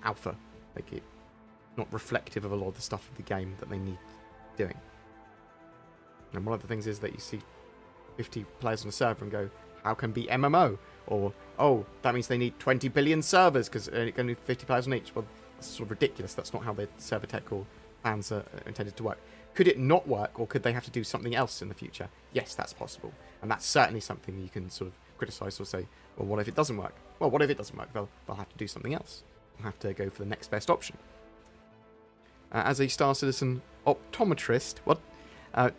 alpha, like it not reflective of a lot of the stuff of the game that they need doing. And one of the things is that you see 50 players on a server and go, how can be MMO? Or, oh, that means they need 20 billion servers because it's going to be 50 players on each. Well, that's sort of ridiculous. That's not how their server tech or plans are intended to work. Could it not work, or could they have to do something else in the future? Yes, that's possible. And that's certainly something you can sort of criticize or say, well, what if it doesn't work? Well, what if it doesn't work? They'll have to do something else. They'll have to go for the next best option. As a Star Citizen optometrist, what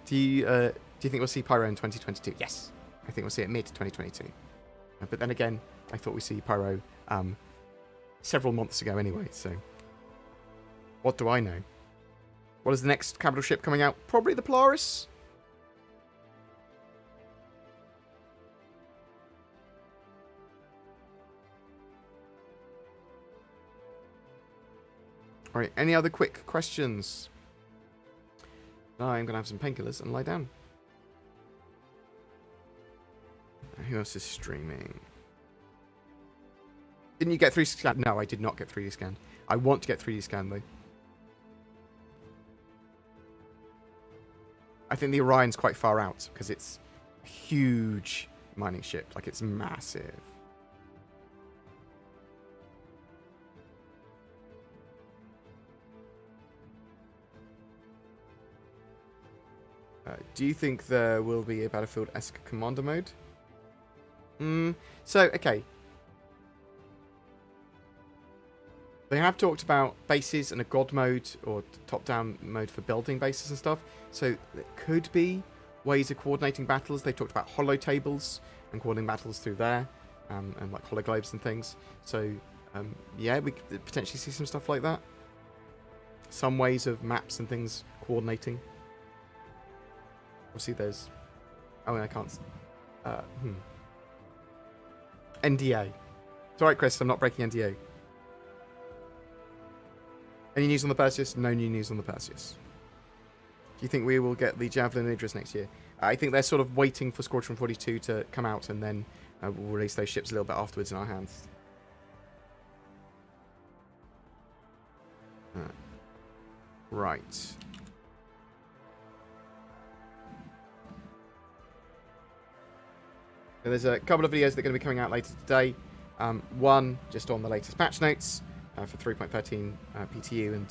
do you think we'll see Pyro in 2022? Yes, I think we'll see it mid-2022. But then again, I thought we see Pyro several months ago anyway, so what do I know? What is the next capital ship coming out? Probably the Polaris? Alright, any other quick questions? I'm going to have some painkillers and lie down. Who else is streaming? Didn't you get 3D scanned? No, I did not get 3D scanned. I want to get 3D scanned though. I think the Orion's quite far out because it's a huge mining ship. Like, it's massive. Do you think there will be a Battlefield-esque commander mode? So, okay. They have talked about bases and a god mode or top-down mode for building bases and stuff. So there could be ways of coordinating battles. They talked about holo tables and coordinating battles through there, and like hologlobes and things. So yeah, we could potentially see some stuff like that. Some ways of maps and things coordinating. Obviously, there's. Oh, I can't. NDA. It's alright, Chris. I'm not breaking NDA. Any news on the Perseus? No new news on the Perseus. Do you think we will get the Javelin and Idris next year? I think they're sort of waiting for Squadron 42 to come out, and then we'll release those ships a little bit afterwards in our hands. Right. There's a couple of videos that are going to be coming out later today. One just on the latest patch notes for 3.13 PTU and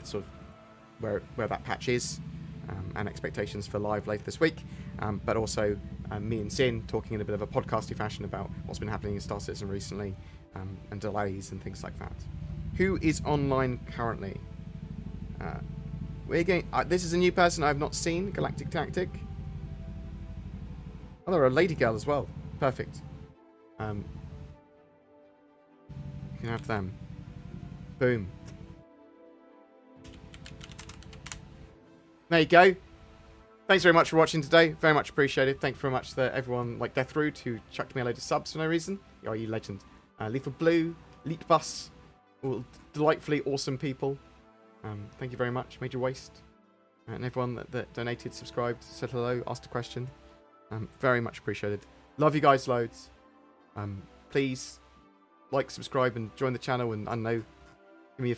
sort of where that patch is and expectations for live later this week. But also me and Sin talking in a bit of a podcasty fashion about what's been happening in Star Citizen recently and delays and things like that. Who is online currently? We're going. This is a new person I've not seen. Galactic Tactic. Oh, there are a lady girl as well. Perfect. You can have them. Boom. There you go. Thanks very much for watching today. Very much appreciated. Thank you very much to everyone like Deathroot who chucked me a load of subs for no reason. Oh, you legend. Lethal Blue, Leet Bus, all delightfully awesome people. Thank you very much. Major Waste. And everyone that donated, subscribed, said hello, asked a question. Very much appreciated. Love you guys loads. Please like, subscribe, and join the channel. And I don't know, give me a